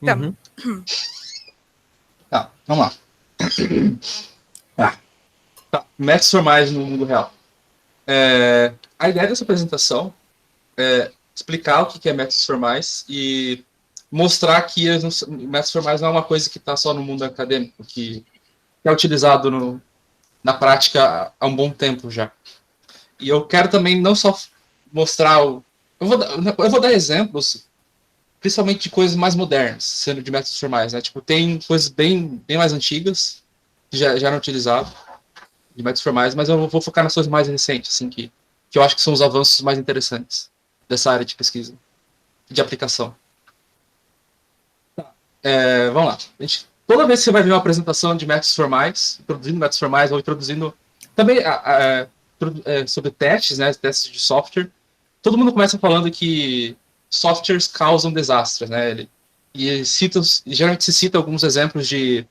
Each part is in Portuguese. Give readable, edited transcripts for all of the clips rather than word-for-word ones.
Uhum. Tá, vamos lá. Tá. Métodos formais no mundo real. A ideia dessa apresentação é explicar o que é métodos formais e mostrar que métodos formais não é uma coisa que está só no mundo acadêmico, que é utilizado na prática há um bom tempo já. E eu quero também não só mostrar eu vou dar exemplos, principalmente de coisas mais modernas, sendo de métodos formais, né? Tipo, tem coisas bem mais antigas que já eram utilizadas de métodos formais, mas eu vou focar nas coisas mais recentes, assim, que eu acho que são os avanços mais interessantes dessa área de pesquisa, de aplicação. Vamos lá. Toda vez que você vai ver uma apresentação de métodos formais, introduzindo métodos formais ou introduzindo também sobre testes, né, testes de software, todo mundo começa falando que softwares causam desastres, né? Geralmente se cita alguns exemplos de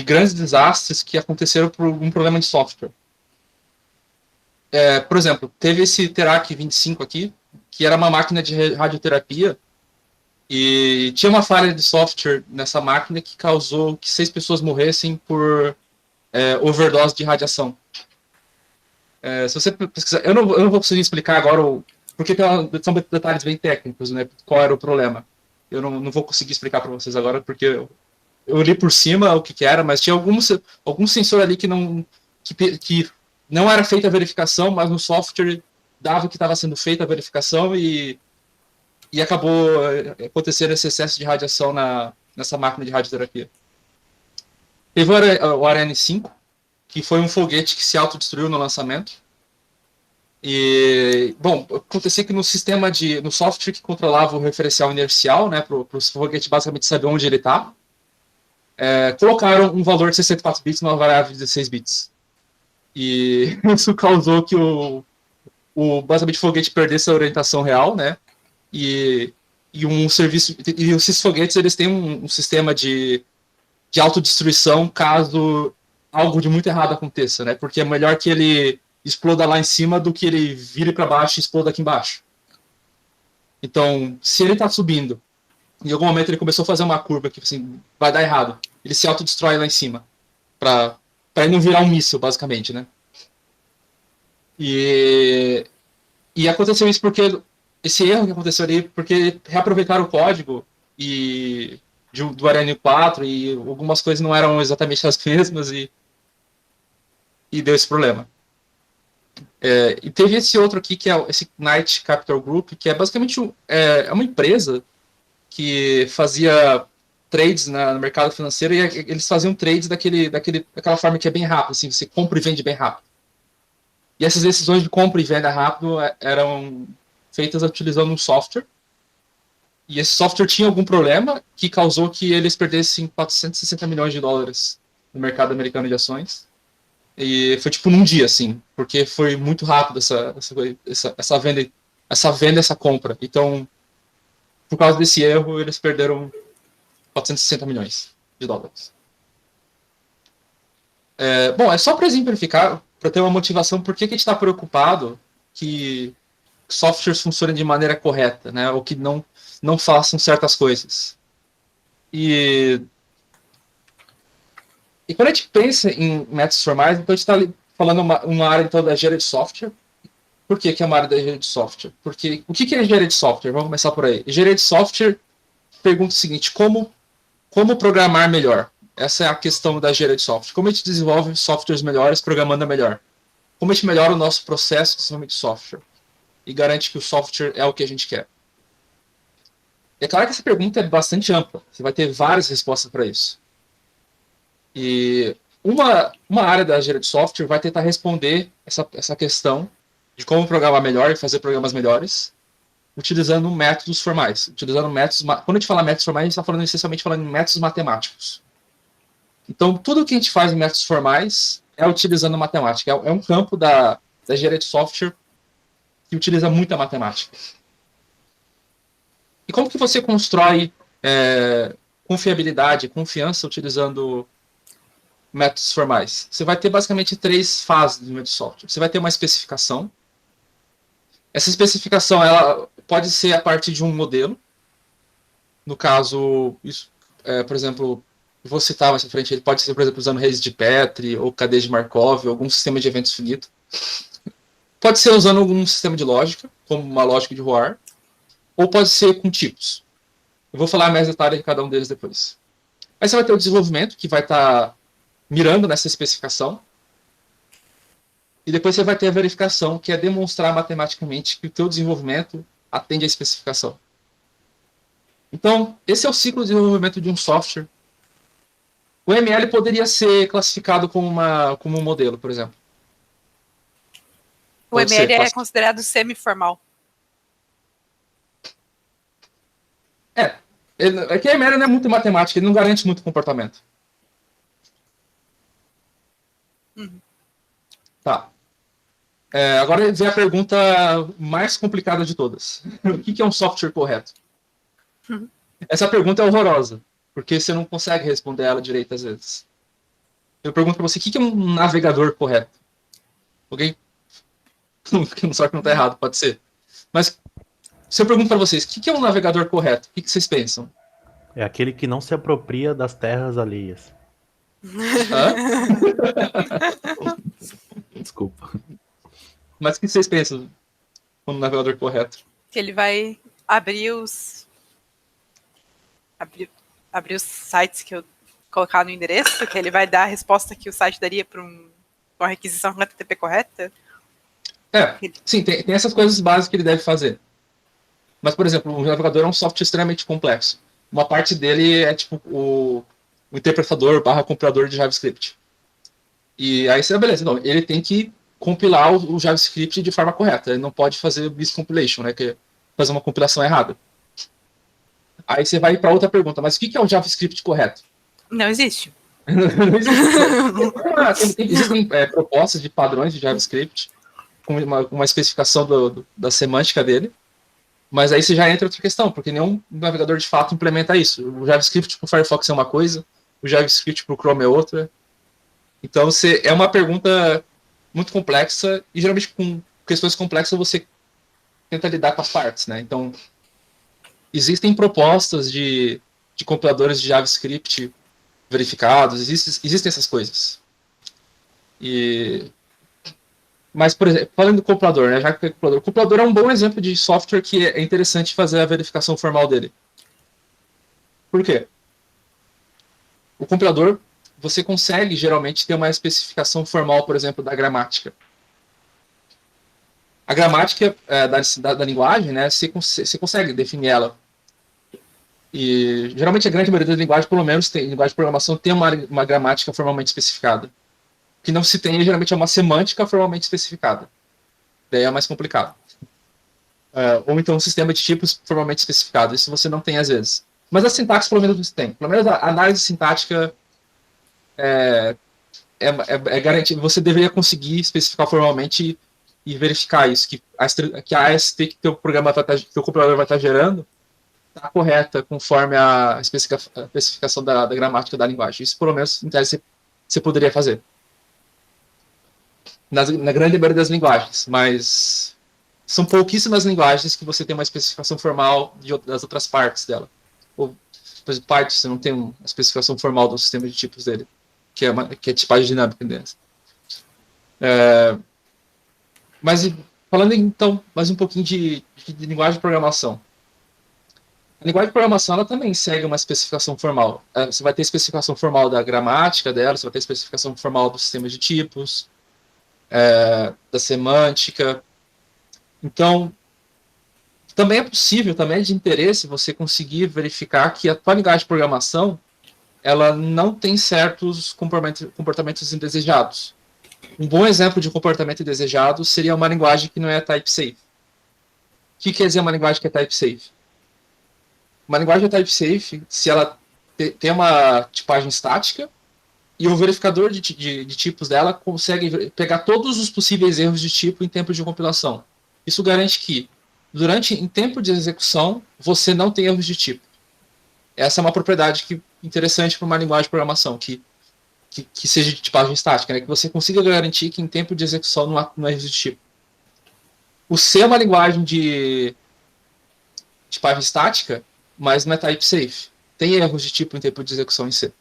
grandes desastres que aconteceram por algum problema de software. Por exemplo, teve esse Terac 25 aqui, que era uma máquina de radioterapia, e tinha uma falha de software nessa máquina que causou que 6 pessoas morressem por overdose de radiação. Se você pesquisar, eu não vou conseguir explicar agora porque são detalhes bem técnicos, né? Qual era o problema. Eu não vou conseguir explicar para vocês agora, porque eu li por cima o que era, mas tinha algum sensor ali que não era feita a verificação, mas no software dava que estava sendo feita a verificação e acabou acontecendo esse excesso de radiação nessa máquina de radioterapia. Teve o Ariane 5, que foi um foguete que se autodestruiu no lançamento. E, bom, acontecia que no software que controlava o referencial inercial, né, para o foguete basicamente saber onde ele está, colocaram um valor de 64 bits numa variável de 16 bits. E isso causou que basicamente o foguete perdesse a orientação real, né? E esses foguetes eles têm um sistema de autodestruição caso algo de muito errado aconteça, né? Porque é melhor que ele exploda lá em cima do que ele vire para baixo e exploda aqui embaixo. Então, se ele está subindo, em algum momento ele começou a fazer uma curva que assim, vai dar errado, ele se autodestrói lá em cima, para ele não virar um míssil, basicamente, né? E aconteceu isso porque esse erro que aconteceu ali, porque reaproveitaram o código do Ariane 4 e algumas coisas não eram exatamente as mesmas e deu esse problema. E teve esse outro aqui, que é esse Knight Capital Group, que é basicamente uma empresa que fazia trades no mercado financeiro e eles faziam trades daquela forma que é bem rápido, assim, você compra e vende bem rápido. E essas decisões de compra e venda rápido eram feitas utilizando um software. E esse software tinha algum problema que causou que eles perdessem 460 milhões de dólares no mercado americano de ações. E foi tipo num dia, assim, porque foi muito rápido essa venda, essa compra. Então, por causa desse erro, eles perderam 460 milhões de dólares. Bom, é só para exemplificar, para ter uma motivação, por que a gente está preocupado que softwares funcionem de maneira correta, né? Ou que não façam certas coisas. E quando a gente pensa em métodos formais, então a gente está falando uma área então, da engenharia de software. Por que é uma área da engenharia de software? Porque o que é engenharia de software? Vamos começar por aí. Engenharia de software pergunta o seguinte: como programar melhor? Essa é a questão da engenharia de software. Como a gente desenvolve softwares melhores programando melhor? Como a gente melhora o nosso processo de desenvolvimento de software? E garante que o software é o que a gente quer? É claro que essa pergunta é bastante ampla. Você vai ter várias respostas para isso. E uma área da engenharia de software vai tentar responder essa questão de como programar melhor e fazer programas melhores, utilizando métodos formais. Quando a gente fala métodos formais, a gente está essencialmente falando em métodos matemáticos. Então, tudo que a gente faz em métodos formais é utilizando matemática. É um campo da engenharia de software que utiliza muita matemática. E como que você constrói confiabilidade, confiança utilizando métodos formais? Você vai ter basicamente 3 fases do método de software. Você vai ter uma especificação. Essa especificação ela pode ser a partir de um modelo. No caso, isso, por exemplo, vou citar mais pra frente, ele pode ser, por exemplo, usando redes de Petri, ou cadeias de Markov, ou algum sistema de eventos finito. Pode ser usando algum sistema de lógica, como uma lógica de Roar, ou pode ser com tipos. Eu vou falar mais detalhes de cada um deles depois. Aí você vai ter o desenvolvimento, que vai estar mirando nessa especificação, e depois você vai ter a verificação, que é demonstrar matematicamente que o teu desenvolvimento atende à especificação. Então, esse é o ciclo de desenvolvimento de um software. O ML poderia ser classificado como um modelo, por exemplo. O ML é considerado semi-formal. É que a ML não é muito matemática, ele não garante muito comportamento. Tá. Agora vem a pergunta mais complicada de todas. O que é um software correto? Essa pergunta é horrorosa, porque você não consegue responder ela direito às vezes. Eu pergunto para você, o que é um navegador correto? Alguém? Só que não está errado, pode ser. Mas se eu pergunto para vocês, o que é um navegador correto? O que vocês pensam? É aquele que não se apropria das terras alheias. Hã? Desculpa. Mas o que vocês pensam como navegador correto? Que ele vai abrir os sites que eu colocar no endereço, que ele vai dar a resposta que o site daria para uma requisição com HTTP correta? Sim, tem essas coisas básicas que ele deve fazer. Mas, por exemplo, o navegador é um software extremamente complexo. Uma parte dele é tipo o interpretador / compilador de JavaScript. E aí você, beleza, então, ele tem que compilar o JavaScript de forma correta. Ele não pode fazer miscompilation, né, que é fazer uma compilação errada. Aí você vai para outra pergunta, mas o que é o JavaScript correto? Não existe. Não existe. Existem propostas de padrões de JavaScript com uma especificação da semântica dele, mas aí você já entra outra questão, porque nenhum navegador de fato implementa isso. O JavaScript para o Firefox é uma coisa, o JavaScript para o Chrome é outra. Então é uma pergunta muito complexa, e geralmente com questões complexas você tenta lidar com as partes, né? Então, existem propostas de compiladores de JavaScript verificados, existem essas coisas. Mas, por exemplo, falando do compilador, né? Já que o compilador é um bom exemplo de software que é interessante fazer a verificação formal dele. Por quê? O compilador, você consegue geralmente ter uma especificação formal, por exemplo, da gramática. A gramática da linguagem, né? Você consegue definir ela. E geralmente a grande maioria das linguagens, pelo menos, linguagem de programação tem uma gramática formalmente especificada. O que não se tem, geralmente, é uma semântica formalmente especificada. Daí é mais complicado. Ou então um sistema de tipos formalmente especificado. Isso você não tem às vezes. Mas a sintaxe, pelo menos, você tem. Pelo menos a análise sintática é garantida. Você deveria conseguir especificar formalmente e verificar isso, que a AST que teu compilador vai estar gerando está correta conforme a especificação da gramática da linguagem. Isso, pelo menos, em tese, você poderia fazer. Na grande maioria das linguagens, mas são pouquíssimas linguagens que você tem uma especificação formal das outras partes dela. Ou, por exemplo, Python, você não tem uma especificação formal do sistema de tipos dele, que é tipagem dinâmica deles. Mas, falando então mais um pouquinho de linguagem de programação. A linguagem de programação ela também segue uma especificação formal. Você vai ter especificação formal da gramática dela, você vai ter especificação formal do sistema de tipos, da semântica. Então, também é possível, também é de interesse você conseguir verificar que a tua linguagem de programação ela não tem certos comportamentos indesejados. Um bom exemplo de comportamento indesejado seria uma linguagem que não é type-safe. O que quer dizer uma linguagem que é type-safe? Uma linguagem type-safe, se ela tem uma tipagem estática e o verificador de tipos dela consegue pegar todos os possíveis erros de tipo em tempo de compilação. Isso garante que, em tempo de execução, você não tem erros de tipo. Essa é uma propriedade interessante para uma linguagem de programação, que seja de tipagem estática, né? Que você consiga garantir que em tempo de execução não há erros de tipo. O C é uma linguagem de tipagem estática, mas não é type safe. Tem erros de tipo em tempo de execução em C.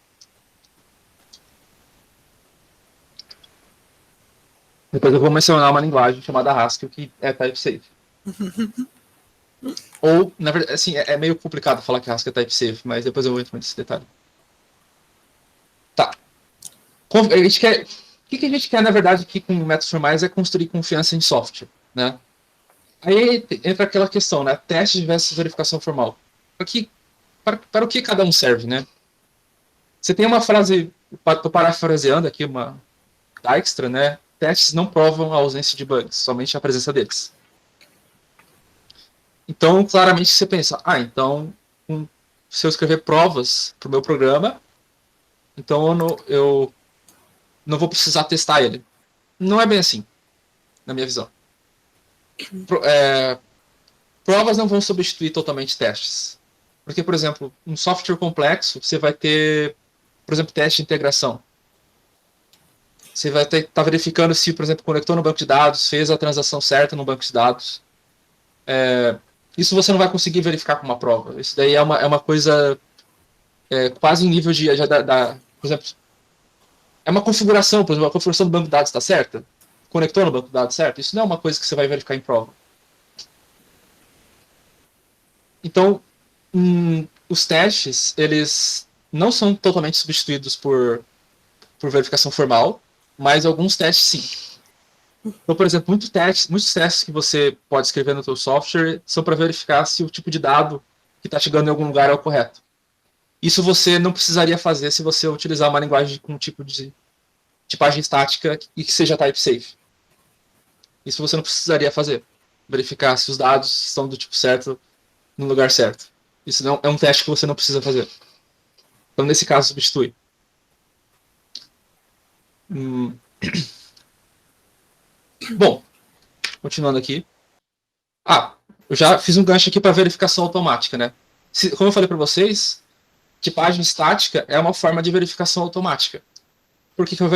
Depois eu vou mencionar uma linguagem chamada Haskell que é type safe. Ou, na verdade, assim, é meio complicado falar que Haskell é type safe, mas depois eu vou entrar nesse detalhe. Tá. A gente quer, o que a gente quer, na verdade, aqui com métodos formais é construir confiança em software, né? Aí entra aquela questão, né? Teste versus verificação formal. Para o que cada um serve, né? Você tem uma frase, estou parafraseando aqui uma Dijkstra, né? Testes não provam a ausência de bugs, somente a presença deles. Então, claramente você pensa, então, se eu escrever provas para o meu programa, então eu não vou precisar testar ele. Não é bem assim, na minha visão. Provas não vão substituir totalmente testes. Porque, por exemplo, um software complexo, você vai ter, por exemplo, teste de integração. Você vai estar verificando se, por exemplo, conectou no banco de dados, fez a transação certa no banco de dados. Isso você não vai conseguir verificar com uma prova. Isso daí é uma coisa quase em nível por exemplo, é uma configuração, por exemplo, a configuração do banco de dados está certa? Conectou no banco de dados certo? Isso não é uma coisa que você vai verificar em prova. Então, os testes, eles não são totalmente substituídos por verificação formal, mas alguns testes sim. Então, por exemplo, muitos testes que você pode escrever no seu software são para verificar se o tipo de dado que está chegando em algum lugar é o correto. Isso você não precisaria fazer se você utilizar uma linguagem com um tipo de tipagem estática e que seja type safe. Isso você não precisaria fazer. Verificar se os dados estão do tipo certo no lugar certo. Isso não é um teste que você não precisa fazer. Então, nesse caso, substitui. Bom, continuando aqui. Eu já fiz um gancho aqui para verificação automática, né? Como eu falei para vocês, tipagem estática é uma forma de verificação automática. Por que é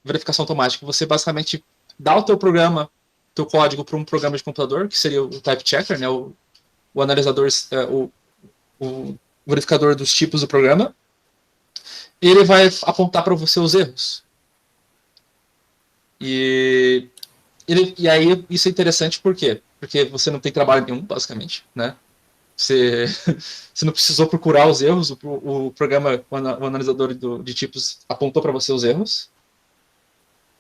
verificação automática? Você basicamente dá o teu programa, teu código para um programa de computador, que seria o type checker, né? O analisador, o verificador dos tipos do programa, e ele vai apontar para você os erros. E aí isso é interessante por quê? Porque você não tem trabalho nenhum, basicamente, né? Você não precisou procurar os erros, o programa, o analisador de tipos apontou para você os erros.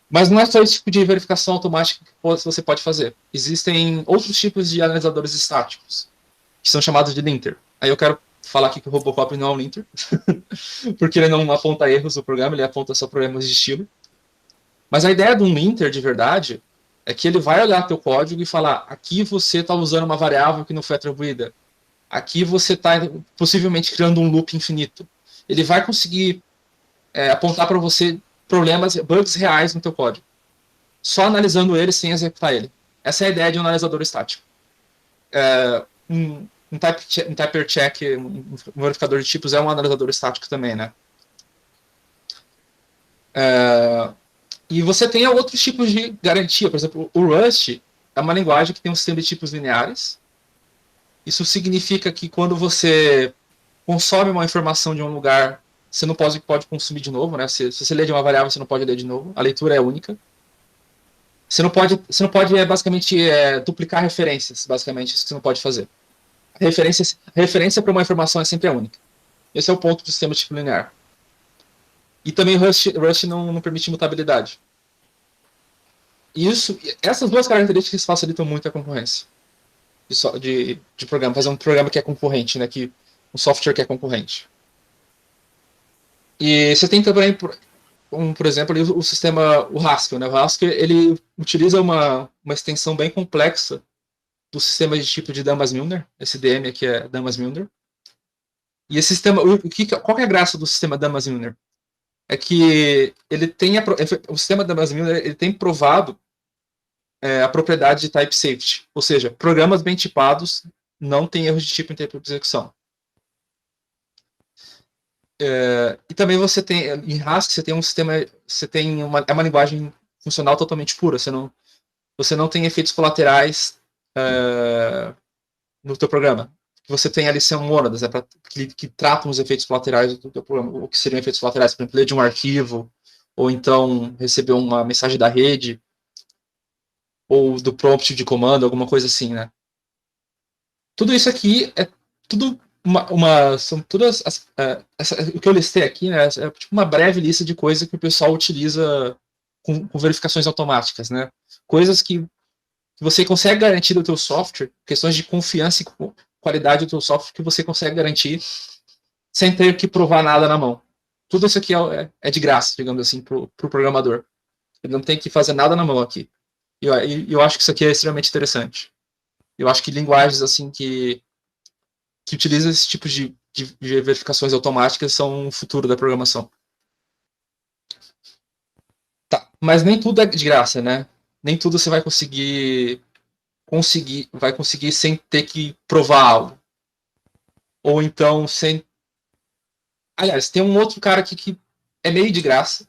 Mas não é só esse tipo de verificação automática que você pode fazer. Existem outros tipos de analisadores estáticos, que são chamados de linter. Aí eu quero falar aqui que o Robocop não é um linter, porque ele não aponta erros do programa, ele aponta só problemas de estilo. Mas a ideia de um linter, de verdade, é que ele vai olhar teu código e falar, aqui você está usando uma variável que não foi atribuída. Aqui você está possivelmente criando um loop infinito. Ele vai conseguir apontar para você problemas, bugs reais no teu código. Só analisando ele sem executar ele. Essa é a ideia de um analisador estático. Um type check, um verificador de tipos é um analisador estático também, né? E você tem outros tipos de garantia. Por exemplo, o Rust é uma linguagem que tem um sistema de tipos lineares. Isso significa que quando você consome uma informação de um lugar, você não pode consumir de novo, né? Se você lê de uma variável, você não pode ler de novo. A leitura é única. Você não pode basicamente duplicar referências, basicamente, isso que você não pode fazer. A referência para uma informação é sempre a única. Esse é o ponto do sistema de tipo linear. E também Rust não permite mutabilidade. Essas duas características facilitam muito a concorrência de programa, fazer um programa que é concorrente, né? Um software que é concorrente. E você tem também, por exemplo, ali, o sistema, o Haskell, né? O Haskell, ele utiliza uma extensão bem complexa do sistema de tipo de Damas-Milner. Esse DM aqui é Damas-Milner. E esse sistema, qual é a graça do sistema Damas-Milner? É que ele tem o sistema Damas-Milner, ele tem provado a propriedade de type safety, ou seja, programas bem tipados não têm erros de tipo em tempo de execução. E também você tem, em Haskell, você tem um sistema, é uma linguagem funcional totalmente pura, você não tem efeitos colaterais no teu programa. que você tem ali são mônadas, que tratam os efeitos colaterais do teu programa, o que seriam efeitos colaterais, por exemplo, ler de um arquivo, ou então receber uma mensagem da rede, ou do prompt de comando, alguma coisa assim, né? Tudo isso aqui é tudo são todas o que eu listei aqui, né, é tipo uma breve lista de coisas que o pessoal utiliza com verificações automáticas, né? Coisas que você consegue garantir do teu software, questões de confiança e qualidade do teu software que você consegue garantir sem ter que provar nada na mão. Tudo isso aqui é de graça, digamos assim, para o pro programador. Ele não tem que fazer nada na mão aqui. E eu acho que isso aqui é extremamente interessante. Eu acho que linguagens assim que utilizam esse tipo de verificações automáticas são o futuro da programação. Tá, mas nem tudo é de graça, né? Nem tudo você vai conseguir sem ter que provar algo. Ou então sem. Aliás, tem um outro cara aqui que é meio de graça.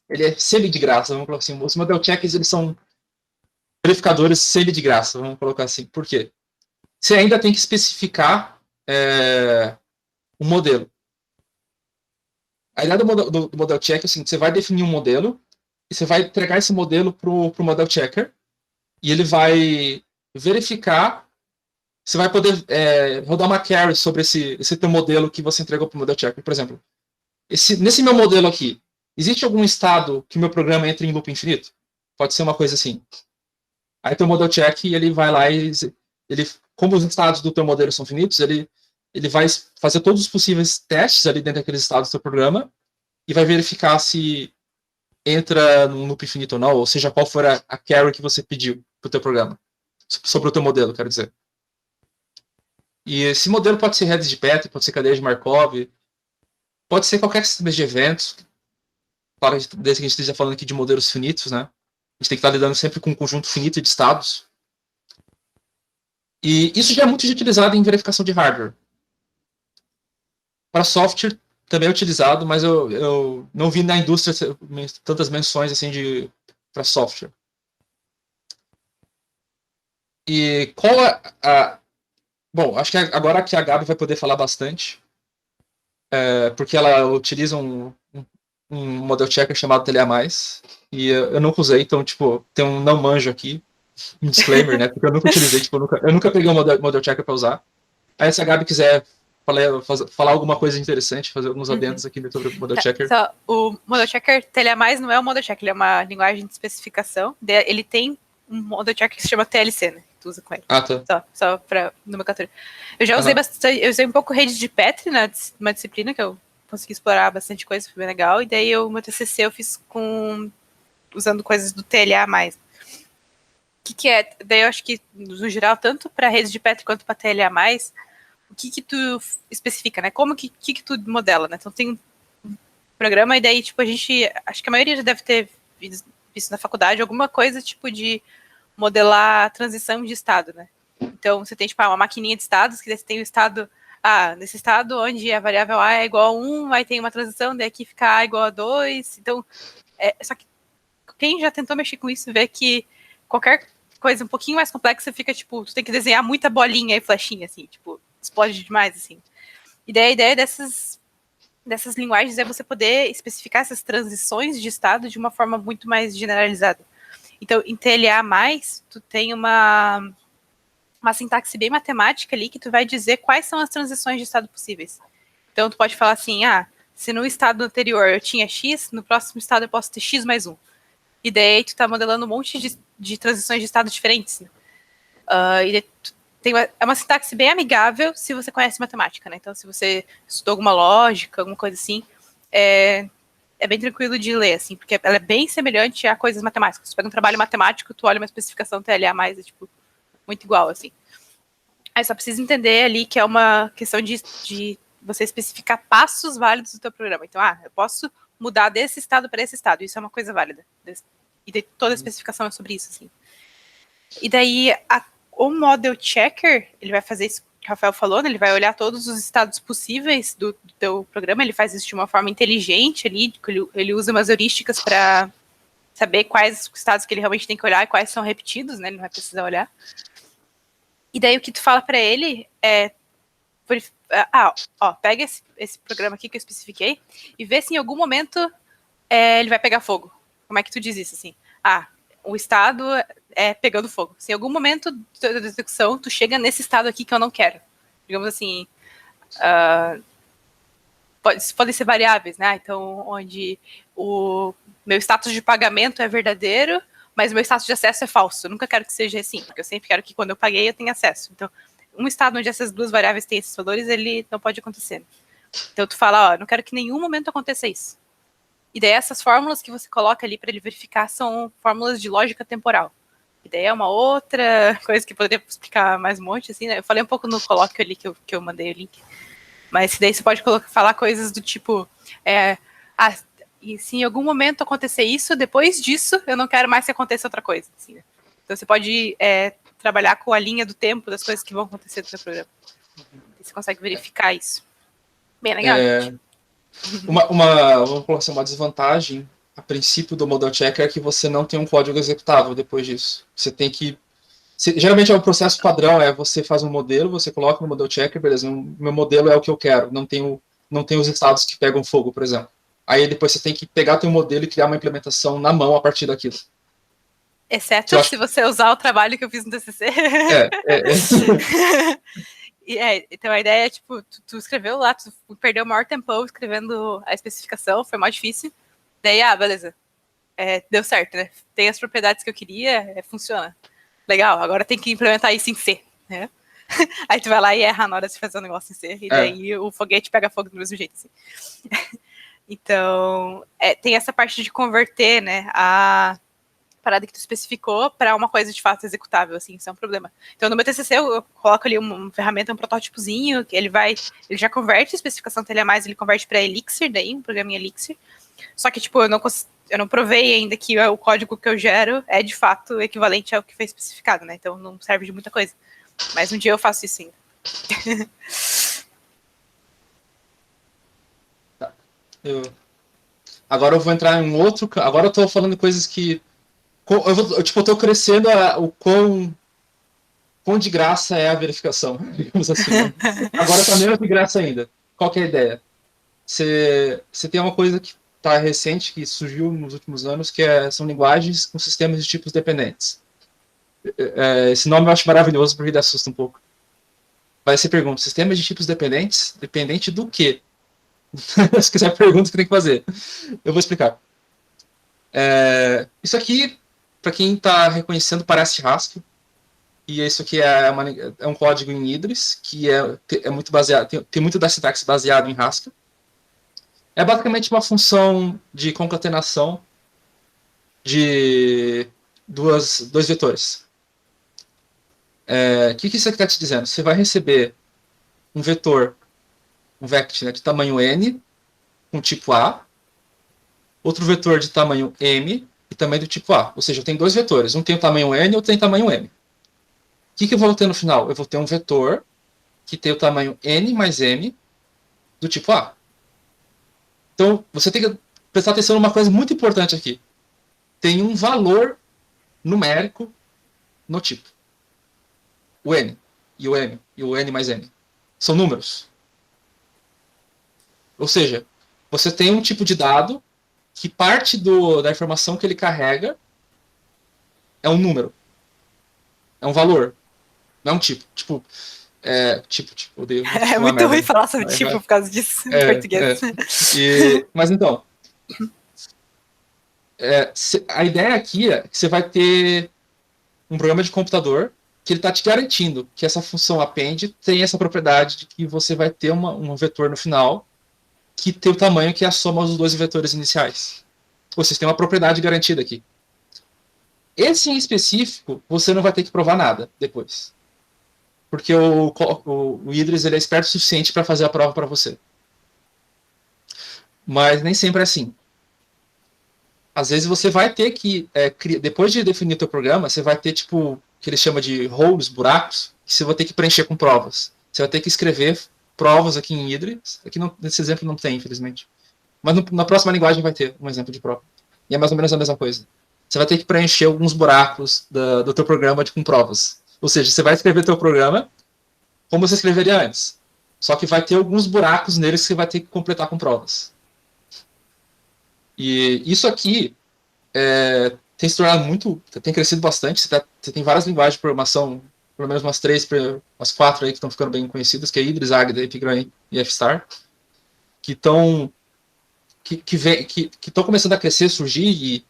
Ele é semi de graça, vamos colocar assim. Os model checkers, eles são verificadores semi de graça, vamos colocar assim. Por quê? Você ainda tem que especificar o modelo. A ideia do model checker é assim, você vai definir um modelo e você vai entregar esse modelo para o model checker e ele vai verificar. Você vai poder rodar uma query sobre esse teu modelo que você entregou para o model checker. Por exemplo, nesse meu modelo aqui, existe algum estado que o meu programa entre em loop infinito? Pode ser uma coisa assim. Aí teu model check, ele vai lá e como os estados do teu modelo são finitos, ele vai fazer todos os possíveis testes ali dentro daqueles estados do teu programa e vai verificar se entra num loop infinito ou não, ou seja, qual for a query que você pediu para o teu programa, sobre o teu modelo, quero dizer. E esse modelo pode ser redes de Petri, pode ser cadeia de Markov, pode ser qualquer sistema de eventos. Claro, desde que a gente esteja falando aqui de modelos finitos, né? A gente tem que estar lidando sempre com um conjunto finito de estados. E isso já é muito utilizado em verificação de hardware. Para software também é utilizado, mas eu não vi na indústria tantas menções assim para software. E qual bom, acho que agora que a Gabi vai poder falar bastante, porque ela utiliza um model checker chamado TLA+, e eu nunca usei, então, tipo, tem um não manjo aqui, um disclaimer, né, porque eu nunca utilizei, tipo, eu nunca peguei um model checker para usar. Aí se a Gabi quiser falar alguma coisa interessante, fazer alguns adendos aqui sobre o model checker. O model checker TLA+, não é um model checker, ele é uma linguagem de especificação, ele tem um model checker que se chama TLC, né, que tu usa com ele. Ah, tá. Só pra nomenclatura. Eu já usei bastante, eu usei um pouco rede de Petri numa disciplina que eu consegui explorar bastante coisa, foi bem legal, e daí o meu TCC eu fiz usando coisas do TLA+. O que é? Daí eu acho que, no geral, tanto para redes de Petri quanto para TLA+, o que tu especifica, né? Como que tu modela, né? Então tem um programa e daí, tipo, acho que a maioria já deve ter visto na faculdade alguma coisa, tipo, de modelar a transição de estado, né? Então você tem, tipo, uma maquininha de estados, que você tem o estado, nesse estado onde a variável A é igual a 1, aí tem uma transição, daí aqui fica A igual a 2, então, só que quem já tentou mexer com isso vê que qualquer coisa um pouquinho mais complexa fica, tipo, tu tem que desenhar muita bolinha e flechinha, assim, tipo, explode demais, assim. E daí a ideia dessas linguagens é você poder especificar essas transições de estado de uma forma muito mais generalizada. Então, em TLA+, tu tem uma sintaxe bem matemática ali que tu vai dizer quais são as transições de estado possíveis. Então, tu pode falar assim, se no estado anterior eu tinha X, no próximo estado eu posso ter X mais 1. E daí tu tá modelando um monte de transições de estado diferentes. Né? É uma sintaxe bem amigável se você conhece matemática, né? Então, se você estudou alguma lógica, alguma coisa assim, é bem tranquilo de ler, assim, porque ela é bem semelhante a coisas matemáticas. Você pega um trabalho matemático, tu olha uma especificação TLA+, é, tipo, muito igual, assim. Aí só precisa entender ali que é uma questão de você especificar passos válidos do teu programa. Então, eu posso mudar desse estado para esse estado. Isso é uma coisa válida. E toda a especificação é sobre isso, assim. E daí, o model checker, ele vai fazer isso que o Rafael falou, né? Ele vai olhar todos os estados possíveis do teu programa, ele faz isso de uma forma inteligente ali, ele usa umas heurísticas para saber quais estados que ele realmente tem que olhar e quais são repetidos, né? Ele não vai precisar olhar. E daí o que tu fala para ele é, pega esse programa aqui que eu especifiquei e vê se em algum momento ele vai pegar fogo. Como é que tu diz isso, assim? O estado é pegando fogo. Se em algum momento da execução tu chega nesse estado aqui que eu não quero. Digamos assim, podem ser variáveis, né? Então, onde o meu status de pagamento é verdadeiro, mas o meu status de acesso é falso. Eu nunca quero que seja assim, porque eu sempre quero que quando eu paguei eu tenha acesso. Então, um estado onde essas duas variáveis têm esses valores, ele não pode acontecer. Então, tu fala, não quero que em nenhum momento aconteça isso. E daí essas fórmulas que você coloca ali para ele verificar são fórmulas de lógica temporal. E daí é uma outra coisa que poderia explicar mais um monte, assim, né? Eu falei um pouco no colóquio ali que eu mandei o link. Mas daí você pode falar coisas do tipo, e se em algum momento acontecer isso, depois disso, eu não quero mais que aconteça outra coisa. Assim, né? Então você pode trabalhar com a linha do tempo das coisas que vão acontecer no seu programa. E você consegue verificar isso. Bem legal, gente. Vamos colocar assim, uma desvantagem a princípio do model checker é que você não tem um código executável depois disso. Você tem que... geralmente é o processo padrão, você faz um modelo, você coloca no model checker, beleza, meu modelo é o que eu quero, não tem os estados que pegam fogo, por exemplo. Aí depois você tem que pegar teu modelo e criar uma implementação na mão a partir daquilo. Exceto se você usar o trabalho que eu fiz no TCC. Então a ideia é, tipo, tu escreveu lá, tu perdeu o maior tempão escrevendo a especificação, foi mais difícil. Daí, beleza. Deu certo, né? Tem as propriedades que eu queria, funciona. Legal, agora tem que implementar isso em C, né? Aí tu vai lá e erra na hora de fazer um negócio em C, e daí o foguete pega fogo do mesmo jeito, assim. Então, tem essa parte de converter, né, a parada que tu especificou para uma coisa de fato executável, assim, isso é um problema. Então, no meu TCC, eu coloco ali uma ferramenta, um protótipozinho, que ele já converte a especificação dele a mais, ele converte para Elixir, daí, um programa em Elixir. Só que, tipo, eu não provei ainda que o código que eu gero é, de fato, equivalente ao que foi especificado, né? Então, não serve de muita coisa. Mas um dia eu faço isso ainda. Agora eu vou entrar em um outro... Agora eu tô falando de coisas que... eu tô crescendo o quão de graça é a verificação, digamos assim. Né? Agora tá menos de graça ainda. Qual que é a ideia? Você tem uma coisa que tá recente, que surgiu nos últimos anos, que são linguagens com sistemas de tipos dependentes. Esse nome eu acho maravilhoso, porque ele assusta um pouco. Vai ser pergunta, sistemas de tipos dependentes? Dependente do quê? Se quiser pergunta, que tem que fazer. Eu vou explicar. Isso aqui, para quem está reconhecendo, parece Haskell. E isso aqui é um código em Idris, que é muito baseado, tem muito da sintaxe baseado em Haskell. É basicamente uma função de concatenação de dois vetores. O que isso aqui está te dizendo? Você vai receber um vetor, um vect, né, de tamanho n, com tipo A, outro vetor de tamanho m e também do tipo A. Ou seja, eu tenho dois vetores, um tem o tamanho n e outro tem o tamanho m. O que eu vou ter no final? Eu vou ter um vetor que tem o tamanho n mais m do tipo A. Então, você tem que prestar atenção numa coisa muito importante aqui. Tem um valor numérico no tipo. O n e o m e o n mais m. São números. Ou seja, você tem um tipo de dado que parte da informação que ele carrega é um número. É um valor. Não é um tipo. Tipo, odeio. É muito ruim falar sobre tipo por causa disso em português. Mas então, a ideia aqui é que você vai ter um programa de computador que ele está te garantindo que essa função append tem essa propriedade de que você vai ter um vetor no final que tem o tamanho que é a soma dos dois vetores iniciais. Ou seja, tem uma propriedade garantida aqui. Esse em específico, você não vai ter que provar nada depois. Porque o Idris ele é esperto o suficiente para fazer a prova para você. Mas nem sempre é assim. Às vezes você vai ter que, depois de definir o teu programa, você vai ter, tipo, que ele chama de holes, buracos, que você vai ter que preencher com provas. Você vai ter que escrever provas aqui em Idris. Aqui nesse exemplo não tem, infelizmente. Mas na próxima linguagem vai ter um exemplo de prova. E é mais ou menos a mesma coisa. Você vai ter que preencher alguns buracos do teu programa com provas. Ou seja, você vai escrever teu programa como você escreveria antes. Só que vai ter alguns buracos neles que você vai ter que completar com provas. E isso aqui tem se tornado tem crescido bastante. Você tem várias linguagens de programação, pelo menos umas 4 aí que estão ficando bem conhecidas, que é Idris, Agda, Epigram e F-Star, que estão começando a crescer, surgir e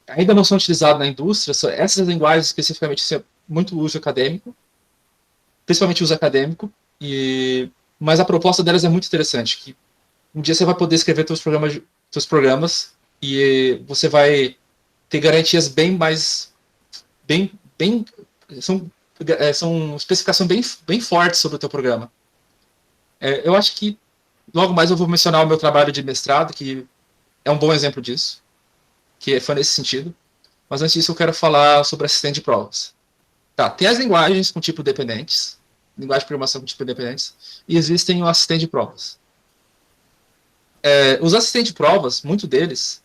ainda não são utilizadas na indústria. Essas linguagens especificamente são muito uso acadêmico, principalmente uso acadêmico, mas a proposta delas é muito interessante, que um dia você vai poder escrever seus programas e você vai ter garantias são especificações bem fortes sobre o teu programa. Eu acho que logo mais eu vou mencionar o meu trabalho de mestrado, que é um bom exemplo disso, que foi nesse sentido. Mas antes disso eu quero falar sobre assistente de provas. Tá, tem as linguagens com tipo dependentes, linguagem de programação com tipo dependentes, e existem o assistente de provas. Os assistentes de provas, muitos deles,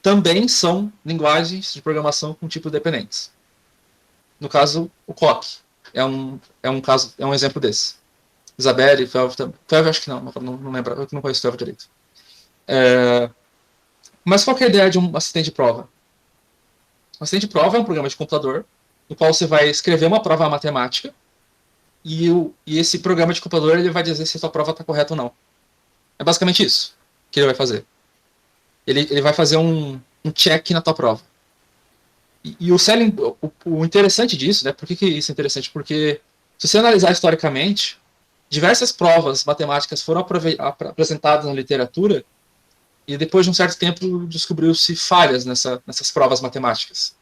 também são linguagens de programação com tipo dependentes. No caso, o COC é um exemplo desse. Isabelle, Felv acho que não lembro, eu não conheço Felv direito. Mas qual que é a ideia de um assistente de prova? Um assistente de prova é um programa de computador no qual você vai escrever uma prova matemática e esse programa de computador ele vai dizer se a sua prova está correta ou não. É basicamente isso que ele vai fazer. Ele vai fazer um check na tua prova. E o interessante disso, né? Por que isso é interessante? Porque se você analisar historicamente, diversas provas matemáticas foram apresentadas na literatura e depois de um certo tempo descobriu-se falhas nessas provas matemáticas.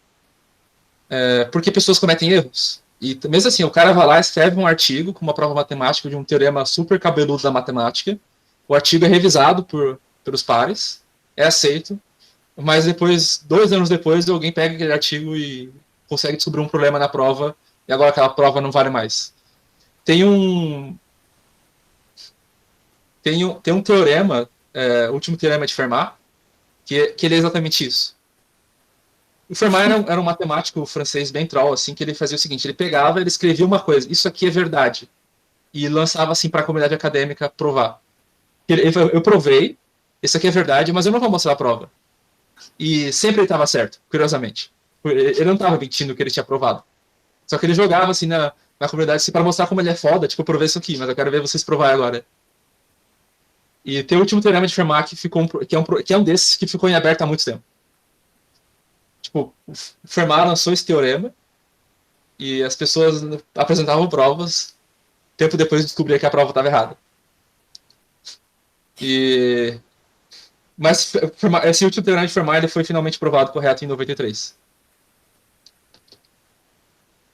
Porque pessoas cometem erros. E mesmo assim, o cara vai lá e escreve um artigo com uma prova matemática de um teorema super cabeludo da matemática. O artigo é revisado pelos pares, é aceito, mas depois, 2 anos depois, alguém pega aquele artigo e consegue descobrir um problema na prova e agora aquela prova não vale mais. Tem um teorema, o último teorema de Fermat, que ele é exatamente isso. O Fermat era um matemático francês bem troll, assim, que ele fazia o seguinte, ele escrevia uma coisa, isso aqui é verdade, e lançava assim para a comunidade acadêmica provar. Eu provei, isso aqui é verdade, mas eu não vou mostrar a prova. E sempre ele estava certo, curiosamente. Ele não estava mentindo que ele tinha provado. Só que ele jogava assim na comunidade assim, para mostrar como ele é foda, tipo, eu provei isso aqui, mas eu quero ver vocês provar agora. E tem o último teorema de Fermat que é um desses que ficou em aberto há muito tempo. Tipo, o Fermat lançou esse teorema e as pessoas apresentavam provas, tempo depois descobria que a prova estava errada. Mas esse último teorema de Fermat ele foi finalmente provado correto em 93.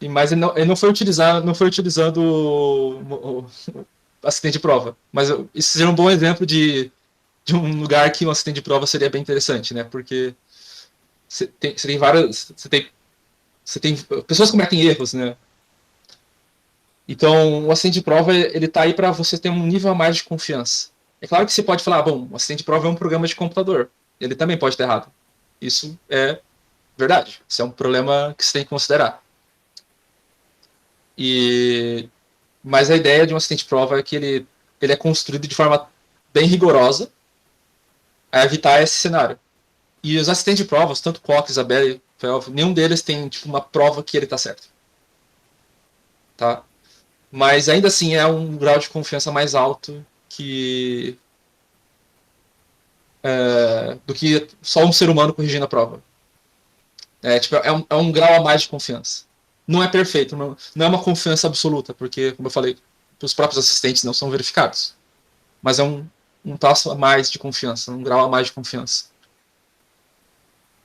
Mas ele não foi utilizando o assistente de prova. Mas isso seria um bom exemplo de um lugar que um assistente de prova seria bem interessante, né? Porque você tem pessoas que cometem erros, né? Então, o assistente de prova ele tá aí para você ter um nível a mais de confiança. É claro que você pode falar, bom, o assistente de prova é um programa de computador. Ele também pode estar errado. Isso é verdade. Isso é um problema que você tem que considerar. Mas a ideia de um assistente de prova é que ele é construído de forma bem rigorosa a evitar esse cenário. E os assistentes de provas, tanto Cox, Isabelle, Felv, nenhum deles tem tipo, uma prova que ele está certo. Tá? Mas ainda assim é um grau de confiança mais alto do que só um ser humano corrigindo a prova. É um grau a mais de confiança. Não é perfeito, não é uma confiança absoluta, porque, como eu falei, os próprios assistentes não são verificados. Mas é um passo a mais de confiança, um grau a mais de confiança.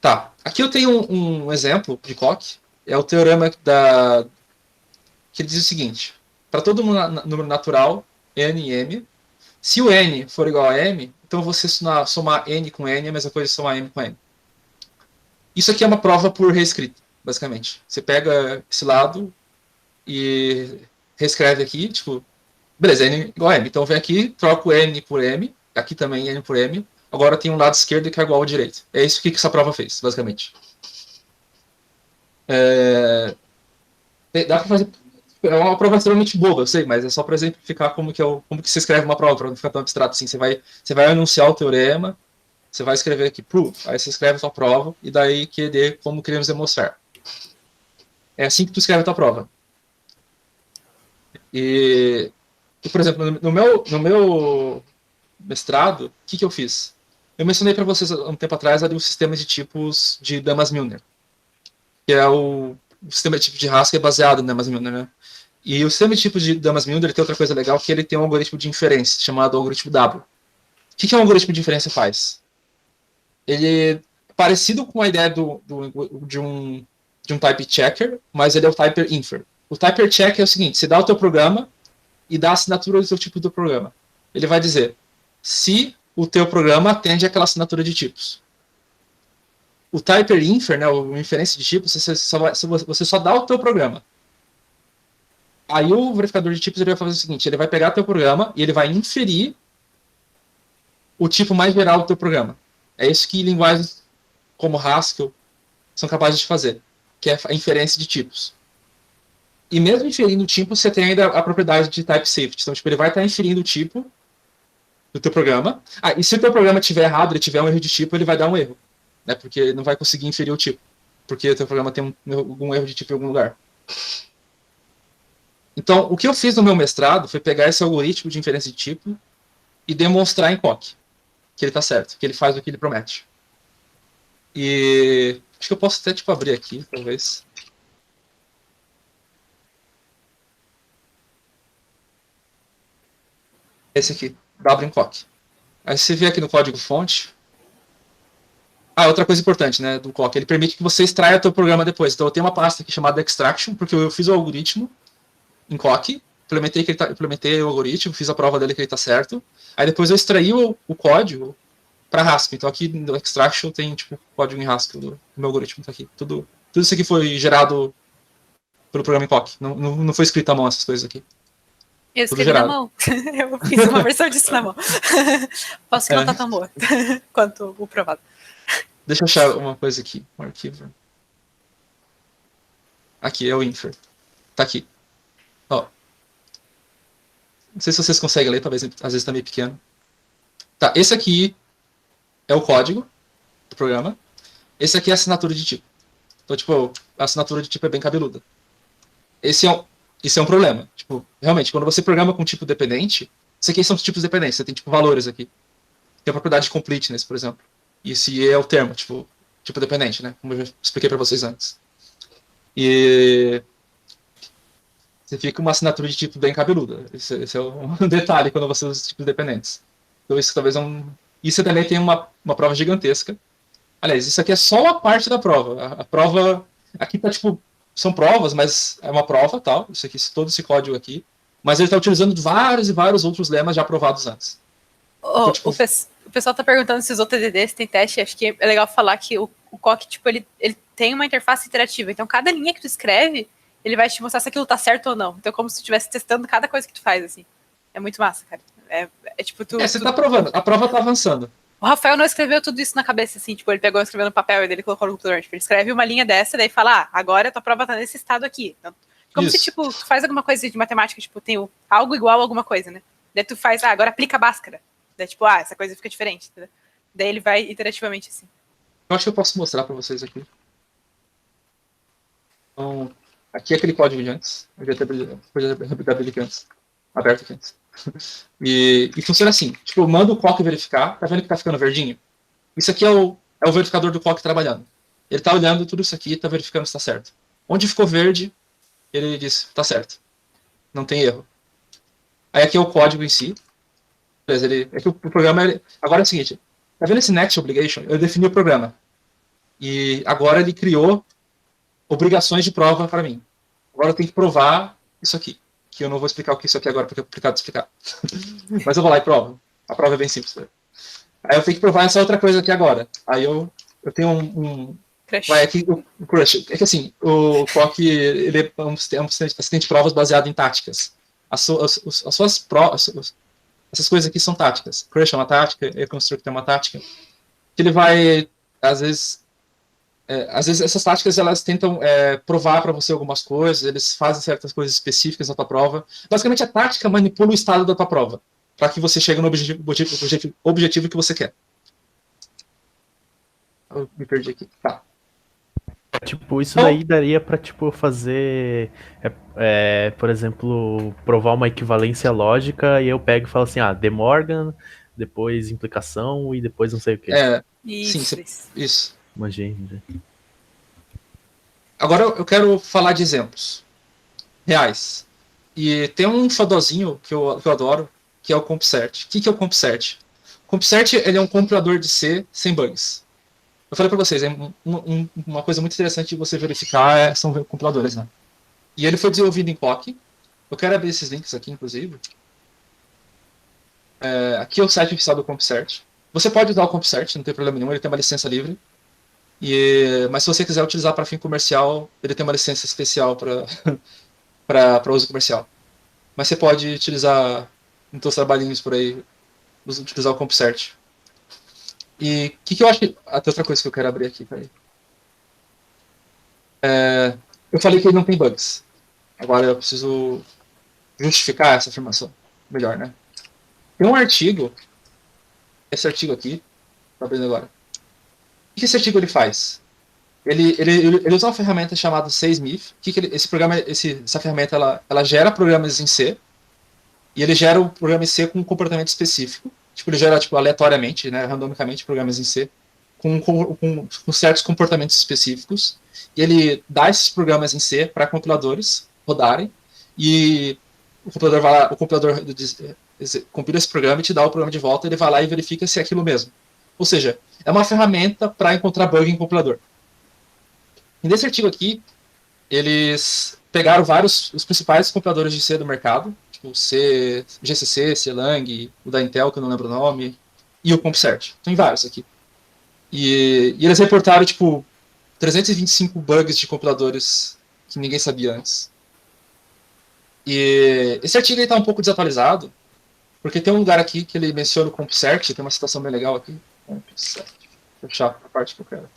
Tá, aqui eu tenho um exemplo de Koch, é o teorema que ele diz o seguinte, para todo número natural, n e m, se o n for igual a m, então você somar n com n é a mesma coisa que somar m com n. Isso aqui é uma prova por reescrita, basicamente. Você pega esse lado e reescreve aqui, tipo, beleza, n igual a m. Então vem aqui, troco n por m, aqui também n por m, agora tem um lado esquerdo que é igual ao direito. É isso que essa prova fez, basicamente. Dá para fazer É uma prova extremamente boba, eu sei, mas é só para exemplificar como que se escreve uma prova, para não ficar tão abstrato assim. Você vai anunciar o teorema, você vai escrever aqui proof, aí você escreve a sua prova, e daí QD como queremos demonstrar. É assim que tu escreve a tua prova. E por exemplo, no meu mestrado, o que eu fiz? Eu mencionei para vocês há um tempo atrás ali o sistema de tipos de Damas-Milner, que é o sistema de tipo de Haskell é baseado em Damas-Milner, né? E o sistema de tipo de Damas-Milner tem outra coisa legal, que ele tem um algoritmo de inferência, chamado algoritmo W. O que um algoritmo de inferência faz? Ele é parecido com a ideia de um type checker, mas ele é o typer infer. O typer checker é o seguinte, você dá o teu programa e dá a assinatura do teu tipo do programa. Ele vai dizer se o teu programa atende àquela assinatura de tipos. O typer infer, né, o inferência de tipos, você só dá o teu programa. Aí o verificador de tipos ele vai fazer o seguinte, ele vai pegar teu programa e ele vai inferir o tipo mais geral do teu programa. É isso que linguagens como Haskell são capazes de fazer, que é a inferência de tipos. E mesmo inferindo o tipo, você tem ainda a propriedade de type safety. Então, tipo, ele vai estar inferindo o tipo do teu programa. E se o teu programa estiver errado, ele tiver um erro de tipo, ele vai dar um erro. Né? Porque ele não vai conseguir inferir o tipo. Porque o teu programa tem algum erro de tipo em algum lugar. Então, o que eu fiz no meu mestrado foi pegar esse algoritmo de inferência de tipo e demonstrar em Coq que ele está certo, que ele faz o que ele promete. E acho que eu posso até tipo, abrir aqui, talvez. Esse aqui, W em Coq. Aí você vê aqui no código-fonte. Outra coisa importante, né, do Coq, ele permite que você extraia o teu programa depois. Então eu tenho uma pasta aqui chamada extraction, porque eu fiz o algoritmo em Coq, implementei o algoritmo, fiz a prova dele que ele está certo. Aí depois eu extraí o código para Haskell. Então aqui no extraction tem tipo código em Haskell do meu algoritmo tá aqui. Tudo isso aqui foi gerado pelo programa em Coq. Não foi escrito à mão essas coisas aqui. Eu escrevi na mão. Eu fiz uma versão disso na mão. Posso que não tá tão boa quanto o provado. Deixa eu achar uma coisa aqui. Um arquivo. Aqui, é o infer. Tá aqui. Ó. Não sei se vocês conseguem ler, talvez às vezes tá meio pequeno. Tá, esse aqui é o código do programa. Esse aqui é a assinatura de tipo. Então, tipo, a assinatura de tipo é bem cabeluda. Isso é um problema. Tipo, realmente, quando você programa com tipo dependente, isso aqui são os tipos dependentes. Você tem, tipo, valores aqui. Tem a propriedade de completeness, por exemplo. E esse é o termo, tipo dependente, né? Como eu já expliquei para vocês antes. E você fica uma assinatura de tipo bem cabeluda. Esse é um detalhe quando você usa os tipos dependentes. Então isso talvez é um... E você também tem uma prova gigantesca. Aliás, isso aqui é só uma parte da prova. A prova... Aqui tá tipo... São provas, mas é uma prova, tal. Isso aqui, todo esse código aqui. Mas ele está utilizando vários e vários outros lemas já aprovados antes. Então, tipo... O pessoal tá perguntando se os OTDDs tem teste. Acho que é legal falar que o Coq, tipo, ele tem uma interface interativa. Então, cada linha que tu escreve, ele vai te mostrar se aquilo tá certo ou não. Então, como se tu estivesse testando cada coisa que tu faz, assim. É muito massa, cara. É tipo, você tá provando. A prova tá avançando. O Rafael não escreveu tudo isso na cabeça, assim. Tipo, ele pegou e escreveu no papel e ele colocou no computador. Tipo, ele escreve uma linha dessa, daí fala, agora a tua prova tá nesse estado aqui. Então, como isso. Se, tipo, tu faz alguma coisa de matemática, tipo, tem algo igual a alguma coisa, né? Daí tu faz, agora aplica a Bhaskara. Daí, tipo, essa coisa fica diferente, entendeu? Daí ele vai iterativamente, assim. Eu acho que eu posso mostrar pra vocês aqui. Então, aqui é aquele código de antes. Eu já abri aqui antes. Aberto aqui antes. E funciona assim. Tipo, eu mando o Coq verificar. Tá vendo que tá ficando verdinho? Isso aqui é o verificador do Coq trabalhando. Ele tá olhando tudo isso aqui e tá verificando se tá certo. Onde ficou verde, ele diz, tá certo. Não tem erro. Aí aqui é o código em si. É que o programa... Agora é o seguinte. Tá vendo esse next obligation? Eu defini o programa. E agora ele criou obrigações de prova para mim. Agora eu tenho que provar isso aqui. Que eu não vou explicar o que é isso aqui agora, porque é complicado de explicar. Mas eu vou lá e provo. A prova é bem simples. Aí eu tenho que provar essa outra coisa aqui agora. Aí eu tenho Vai aqui o crush. É que assim, o Coq ele é um assistente de provas baseado em táticas. As suas provas... Essas coisas aqui são táticas. Crush é uma tática, E-Construct é uma tática. Que ele vai, às vezes, às vezes essas táticas elas tentam provar para você algumas coisas, eles fazem certas coisas específicas na tua prova. Basicamente, a tática manipula o estado da tua prova, para que você chegue no objetivo que você quer. Eu me perdi aqui. Tá. Tipo, isso daí daria pra, tipo, fazer, por exemplo, provar uma equivalência lógica e eu pego e falo assim, De Morgan, depois implicação e depois não sei o quê. Isso. Isso. Manjei. Agora eu quero falar de exemplos reais. E tem um xodózinho que eu adoro, que é o CompCert. O que é o CompCert? O CompCert ele é um compilador de C sem bugs. Eu falei para vocês, uma coisa muito interessante de você verificar são compiladores, né? E ele foi desenvolvido em POC. Eu quero abrir esses links aqui, inclusive. Aqui é o site oficial do CompCert. Você pode usar o CompCert, não tem problema nenhum, ele tem uma licença livre. Mas se você quiser utilizar para fim comercial, ele tem uma licença especial para uso comercial. Mas você pode utilizar nos seus trabalhinhos por aí, utilizar o CompCert. E o que eu acho que... Até outra coisa que eu quero abrir aqui, peraí. Eu falei que ele não tem bugs. Agora eu preciso justificar essa afirmação melhor, né? Tem um artigo, esse artigo aqui, tá abrindo agora. O que esse artigo ele faz? Ele usa uma ferramenta chamada CSmith. Essa ferramenta ela gera programas em C, e ele gera um programa em C com um comportamento específico. Tipo, ele gera aleatoriamente, né, randomicamente, programas em C com certos comportamentos específicos. E ele dá esses programas em C para compiladores rodarem, e o compilador compila esse programa e te dá o programa de volta, ele vai lá e verifica se é aquilo mesmo. Ou seja, é uma ferramenta para encontrar bug em compilador. E nesse artigo aqui, eles pegaram os principais compiladores de C do mercado, tipo C, GCC, CLang, o da Intel, que eu não lembro o nome, e o CompCert. Tem vários aqui. E eles reportaram, 325 bugs de compiladores que ninguém sabia antes. E esse artigo está um pouco desatualizado, porque tem um lugar aqui que ele menciona o CompCert, tem uma citação bem legal aqui. CompCert. Vou fechar a parte que eu quero.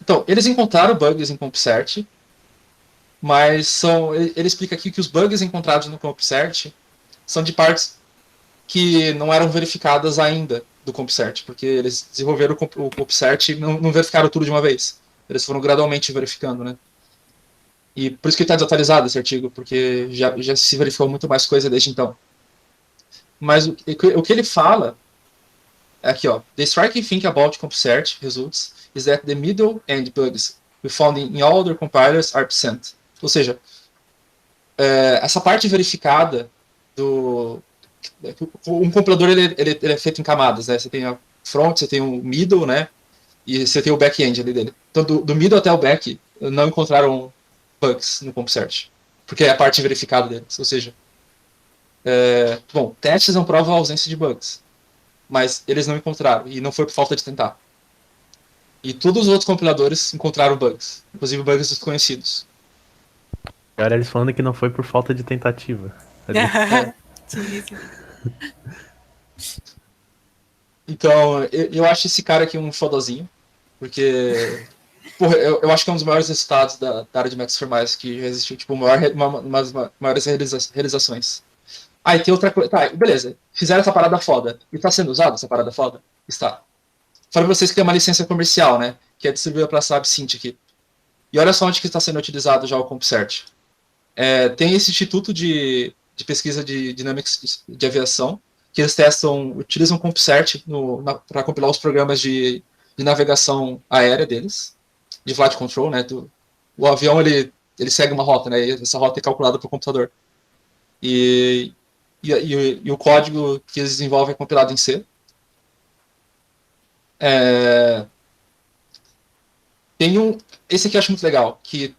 Então, eles encontraram bugs em CompCert, mas ele explica aqui que os bugs encontrados no CompCert são de partes que não eram verificadas ainda do CompCert, porque eles desenvolveram o CompCert e não verificaram tudo de uma vez. Eles foram gradualmente verificando, né? E por isso que está desatualizado esse artigo, porque já se verificou muito mais coisa desde então. Mas o que ele fala é aqui, ó. The striking thing about CompCert results is that the middle-end bugs we found in all other compilers are absent. Ou seja, essa parte verificada um compilador ele é feito em camadas, né? Você tem a front, você tem o middle, né? E você tem o back-end ali dele. Então, do middle até o back, não encontraram bugs no CompCert, porque é a parte verificada deles. Ou seja, testes não provam a ausência de bugs, mas eles não encontraram, e não foi por falta de tentar. E todos os outros compiladores encontraram bugs, inclusive bugs desconhecidos. Agora eles falando que não foi por falta de tentativa. Então, eu acho esse cara aqui um fodozinho, porque eu acho que é um dos maiores resultados da área de métodos formais que já existiu, uma das maiores realizações. E tem outra coisa. Tá, beleza. Fizeram essa parada foda. E tá sendo usada essa parada foda? Está. Falei pra vocês que tem uma licença comercial, né? Que é distribuída pela SABSINT aqui. E olha só onde que está sendo utilizado já o CompCert. Tem esse Instituto de Pesquisa de Dynamics de Aviação, que eles utilizam o CompCert para compilar os programas de navegação aérea deles, de flight control, né? O avião, ele segue uma rota, né? E essa rota é calculada pelo computador. E o código que eles desenvolvem é compilado em C. Esse aqui eu acho muito legal, que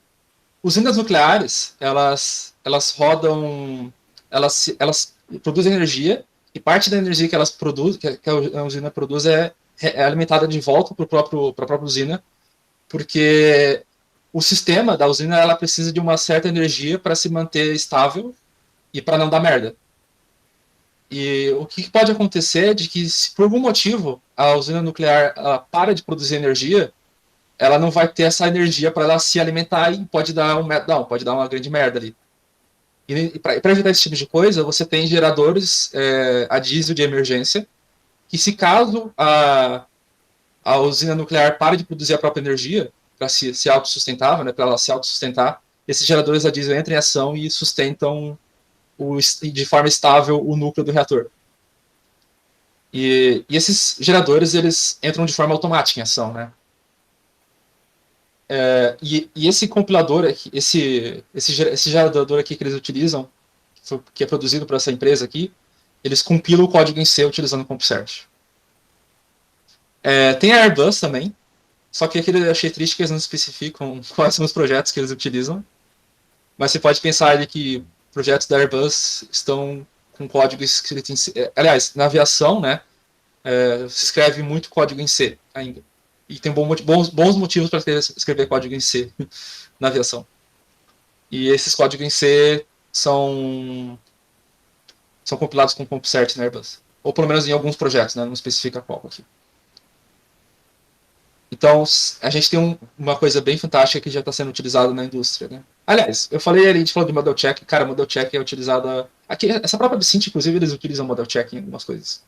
usinas nucleares, elas rodam, elas produzem energia, e parte da energia que elas produzem, que a usina produz, é alimentada de volta para a própria usina, porque o sistema da usina ela precisa de uma certa energia para se manter estável e para não dar merda. E o que pode acontecer é de que, se por algum motivo a usina nuclear para de produzir energia, ela não vai ter essa energia para ela se alimentar e pode dar pode dar uma grande merda ali. E para evitar esse tipo de coisa, você tem geradores a diesel de emergência, que se caso a usina nuclear pare de produzir a própria energia, para se autossustentável, né, para ela se autossustentar, esses geradores a diesel entram em ação e sustentam de forma estável o núcleo do reator. E esses geradores, eles entram de forma automática em ação, né? E esse compilador, esse gerador aqui que eles utilizam, que é produzido por essa empresa aqui, eles compilam o código em C utilizando o CompSert. Tem a Airbus também, só que aqui eu achei triste que eles não especificam quais são os projetos que eles utilizam. Mas você pode pensar ali que projetos da Airbus estão com código escrito em C. Aliás, na aviação, né, se escreve muito código em C ainda. E tem bons motivos para escrever código em C na aviação. E esses códigos em C são compilados com CompSert na Airbus. Ou pelo menos em alguns projetos, né, não especifica qual aqui. Então, a gente tem uma coisa bem fantástica que já está sendo utilizada na indústria, né? Aliás, eu falei ali, a gente falou de Model Check. Cara, Model Check é utilizada... Aqui, essa própria Absinthe, inclusive, eles utilizam Model Check em algumas coisas.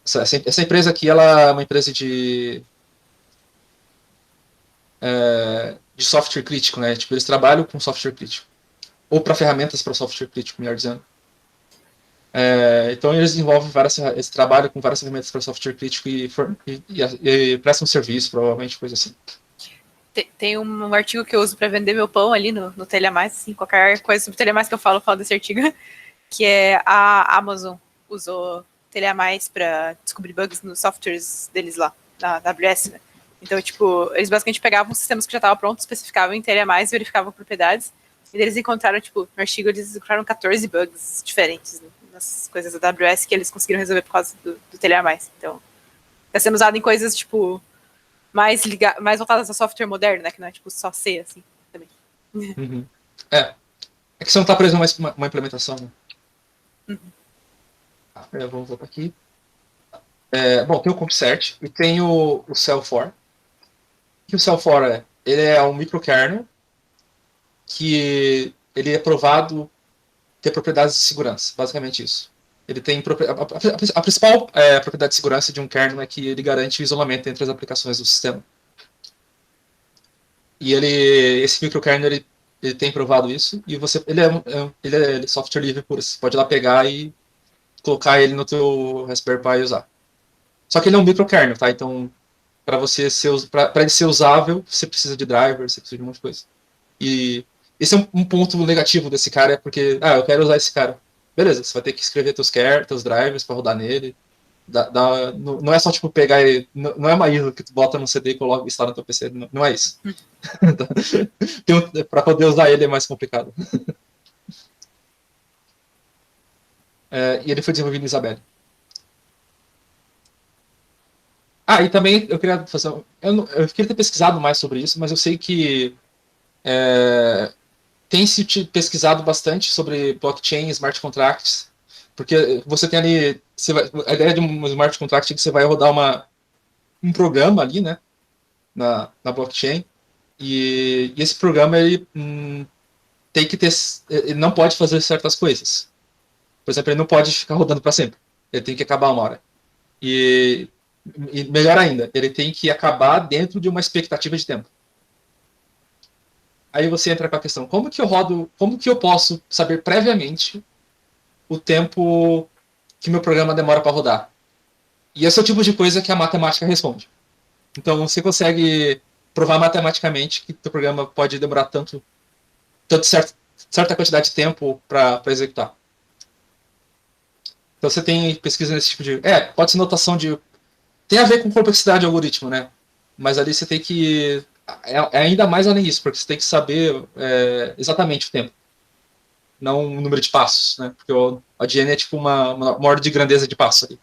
Essa empresa aqui, ela é uma empresa de software crítico, né? Tipo, eles trabalham com software crítico. Ou para ferramentas para software crítico, melhor dizendo. Então, eles desenvolvem esse trabalho com várias ferramentas para software crítico e prestam serviço, provavelmente, coisa assim. Tem um artigo que eu uso para vender meu pão ali no Telha Mais, assim, qualquer coisa sobre Telha Mais que eu falo desse artigo, que é a Amazon usou Telha Mais para descobrir bugs nos softwares deles lá, na AWS, né? Então, tipo, eles basicamente pegavam sistemas que já estavam prontos, especificavam em Telha Mais, verificavam propriedades, e eles encontraram, tipo, no artigo eles encontraram 14 bugs diferentes, né, nas coisas da AWS que eles conseguiram resolver por causa do Telha Mais. Então, está sendo usado em coisas, tipo, mais voltadas a software moderno, né? Que não é tipo só C, assim, também. Uhum. É que você não está preso a uma implementação, né? Uhum. Vamos voltar aqui. Bom, tem o CompSert e tem o CEL4. O que o CEL4 é? Ele é um microkernel que ele é provado ter propriedades de segurança, basicamente isso. Ele tem a principal propriedade de segurança de um kernel é que ele garante o isolamento entre as aplicações do sistema. E esse microkernel ele tem provado isso, e ele é software livre puro. Você pode ir lá pegar e colocar ele no teu Raspberry Pi e usar. Só que ele é um microkernel, tá? Então, para ele ser usável, você precisa de driver, você precisa de um monte de coisa. E esse é um ponto negativo desse cara, é porque, eu quero usar esse cara. Beleza, você vai ter que escrever teus drivers para rodar nele. Não é só tipo pegar ele, não é uma ISO que tu bota no CD e coloca e instala no teu PC, não é isso. Para poder usar ele é mais complicado. E ele foi desenvolvido em Isabelle. E também eu queria fazer. Eu queria ter pesquisado mais sobre isso, mas eu sei que tem se pesquisado bastante sobre blockchain, smart contracts, porque você tem ali. A ideia de um smart contract é que você vai rodar um programa ali, né, na blockchain, e esse programa ele tem que ter. Ele não pode fazer certas coisas. Por exemplo, ele não pode ficar rodando para sempre. Ele tem que acabar uma hora. E melhor ainda, ele tem que acabar dentro de uma expectativa de tempo. Aí você entra com a questão, como que eu posso saber previamente o tempo que meu programa demora para rodar? E esse é o tipo de coisa que a matemática responde. Então você consegue provar matematicamente que o programa pode demorar tanto certa quantidade de tempo para executar. Então você tem pesquisa nesse tipo de... pode ser notação de... Tem a ver com complexidade de algoritmo, né? Mas ali você tem que... É ainda mais além disso, porque você tem que saber exatamente o tempo. Não o número de passos, né? Porque o ADN é tipo uma ordem de grandeza de passo ali.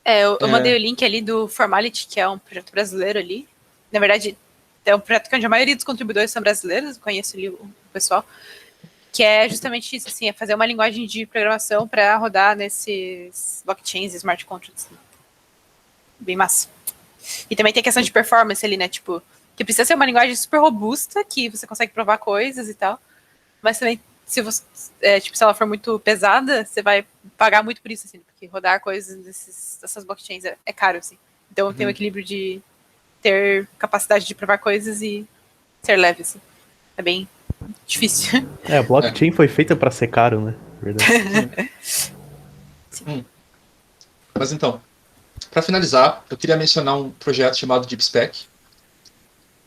Eu mandei o link ali do Formality, que é um projeto brasileiro ali. Na verdade, é um projeto onde a maioria dos contribuidores são brasileiros, eu conheço ali o pessoal. que é justamente isso, assim, é fazer uma linguagem de programação para rodar nesses blockchains e smart contracts. Bem massa. E também tem a questão de performance ali, né? Tipo, que precisa ser uma linguagem super robusta, que você consegue provar coisas e tal. Mas também, se você, se ela for muito pesada, você vai pagar muito por isso, assim, porque rodar coisas dessas blockchains é caro, assim. Então tem o equilíbrio de ter capacidade de provar coisas e ser leve, assim. É bem difícil. A blockchain foi feita pra ser caro, né? Verdade. Mas então, para finalizar, eu queria mencionar um projeto chamado DeepSpec.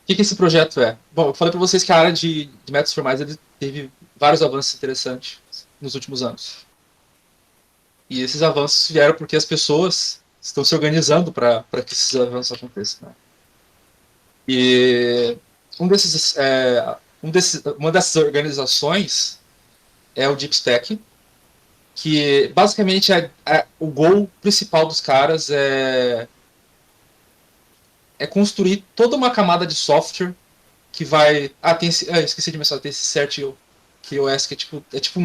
O que esse projeto é? Bom, eu falei para vocês que a área de métodos formais ele teve vários avanços interessantes nos últimos anos. E esses avanços vieram porque as pessoas estão se organizando para que esses avanços aconteçam. Né? E uma dessas organizações é o DeepSpec, que basicamente o goal principal dos caras é construir toda uma camada de software que vai... esqueci de mencionar, tem esse CertOS, que é tipo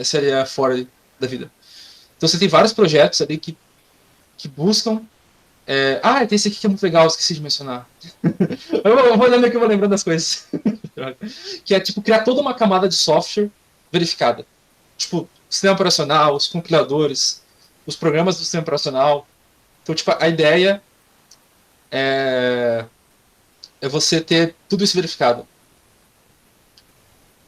seria fora da vida. Então você tem vários projetos ali que buscam... tem esse aqui que é muito legal, esqueci de mencionar. eu vou olhando aqui, eu vou lembrando das coisas. Que é tipo criar toda uma camada de software verificada. Tipo, sistema operacional, os compiladores, os programas do sistema operacional. Então, tipo, a ideia é você ter tudo isso verificado.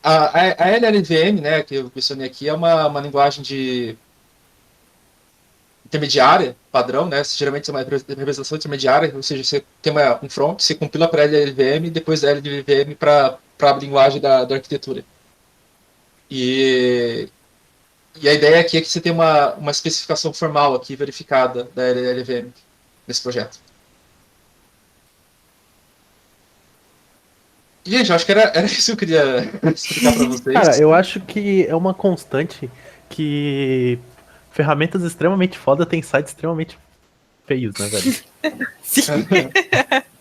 A LLVM, né, que eu mencionei aqui, é uma linguagem de intermediária, padrão, né? Geralmente é uma representação intermediária, ou seja, você tem um front, você compila para a LLVM e depois da LLVM para a linguagem da arquitetura. E a ideia aqui é que você tenha uma especificação formal aqui, verificada, da LLVM nesse projeto. Gente, eu acho que era isso que eu queria explicar para vocês. Cara, eu acho que é uma constante que ferramentas extremamente foda tem sites extremamente feios, né, velho? Sim.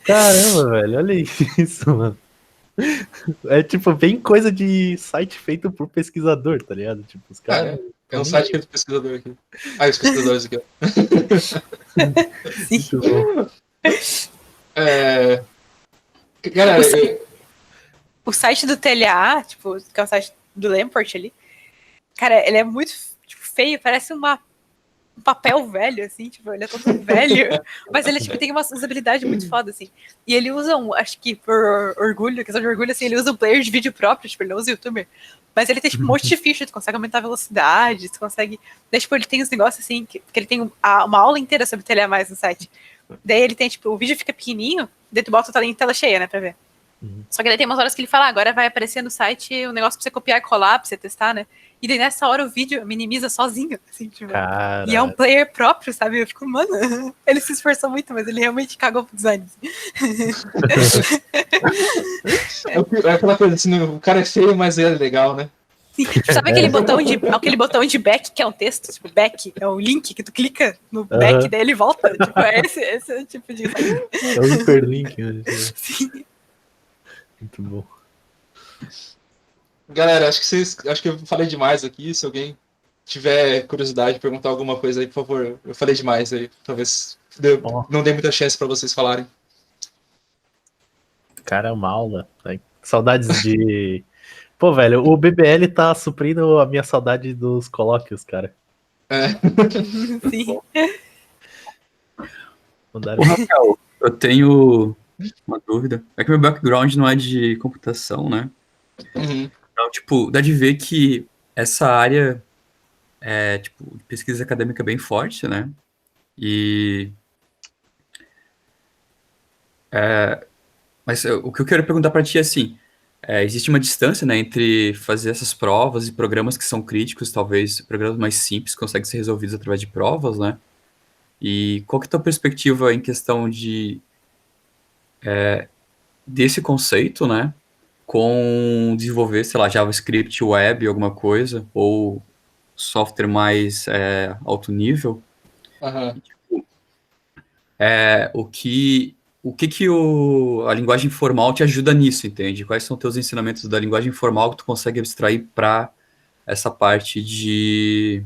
Caramba, velho, olha isso, mano. É tipo bem coisa de site feito por pesquisador, tá ligado? Tipo, os caras. É um site que é do pesquisador aqui. Os pesquisadores aqui, ó. Muito bom. Galera, o site do TLA, tipo, que é o site do Lamport ali, cara, ele é muito feio, parece um papel velho, assim, tipo, ele é todo velho, mas ele, tipo, tem uma usabilidade muito foda, assim. E ele usa acho que por orgulho, questão de orgulho, assim, ele usa um player de vídeo próprio, tipo, ele não usa youtuber. Mas ele tem, tipo, um monte de ficha, tu consegue aumentar a velocidade, tu consegue... Daí, tipo, ele tem uns negócios, assim, que ele tem uma aula inteira sobre TLA+, no site. Daí ele tem, tipo, o vídeo fica pequenininho, daí tu bota o em tela cheia, né, pra ver. Só que daí tem umas horas que ele fala, agora vai aparecer no site um negócio pra você copiar e colar, pra você testar, né? E daí nessa hora o vídeo minimiza sozinho, assim, tipo. Cara. E é um player próprio, sabe? Eu fico, mano, ele se esforçou muito, mas ele realmente cagou pro design. É aquela coisa assim, o cara é feio, mas ele é legal, né? Sim. Sabe aquele botão de back, que é um texto, tipo, back, é um link que tu clica no back, daí ele volta. Tipo, esse é o tipo de. É um hiperlink, né? Sim. Muito bom. Galera, acho que eu falei demais aqui. Se alguém tiver curiosidade de perguntar alguma coisa aí, por favor, eu falei demais aí. Talvez não dê muita chance para vocês falarem. Cara, é uma aula. Né? Saudades de. Pô, velho, o BBL tá suprindo a minha saudade dos colóquios, cara. Sim. Ô, Rafael, eu tenho uma dúvida. É que meu background não é de computação, né? Então, tipo, dá de ver que essa área é, tipo, de pesquisa acadêmica bem forte, né? Mas o que eu quero perguntar para ti é assim, existe uma distância, né, entre fazer essas provas e programas que são críticos, talvez programas mais simples conseguem ser resolvidos através de provas, né? E qual que é a tua perspectiva em questão desse conceito, né, com desenvolver, sei lá, JavaScript, web, alguma coisa, ou software mais alto nível? Uhum. O que o que que a linguagem formal te ajuda nisso, entende? Quais são teus ensinamentos da linguagem formal que tu consegue abstrair para essa parte de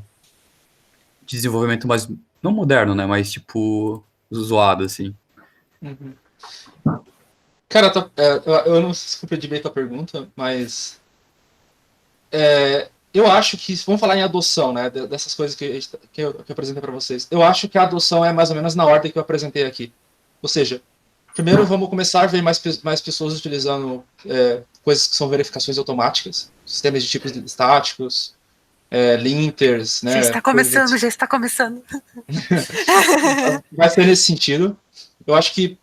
desenvolvimento mais, não moderno, né, mas tipo, zoado, assim. Uhum. Cara, eu não sei se compreendi bem a tua pergunta, mas eu acho que, vamos falar em adoção, né, dessas coisas que eu apresentei para vocês. Eu acho que a adoção é mais ou menos na ordem que eu apresentei aqui. Ou seja, primeiro vamos começar a ver mais pessoas utilizando coisas que são verificações automáticas, sistemas de tipos estáticos, linters, né? Já está começando. Vai ser nesse sentido. Eu acho que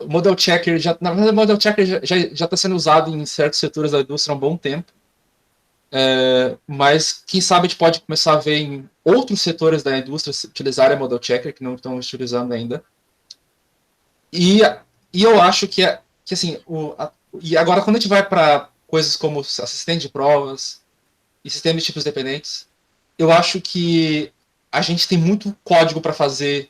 o Model Checker, na verdade, o Model Checker já está sendo usado em certos setores da indústria há um bom tempo. Mas quem sabe a gente pode começar a ver em outros setores da indústria utilizarem Model Checker, que não estão utilizando ainda. E eu acho que assim, e agora quando a gente vai para coisas como assistente de provas e sistema de tipos dependentes, eu acho que a gente tem muito código para fazer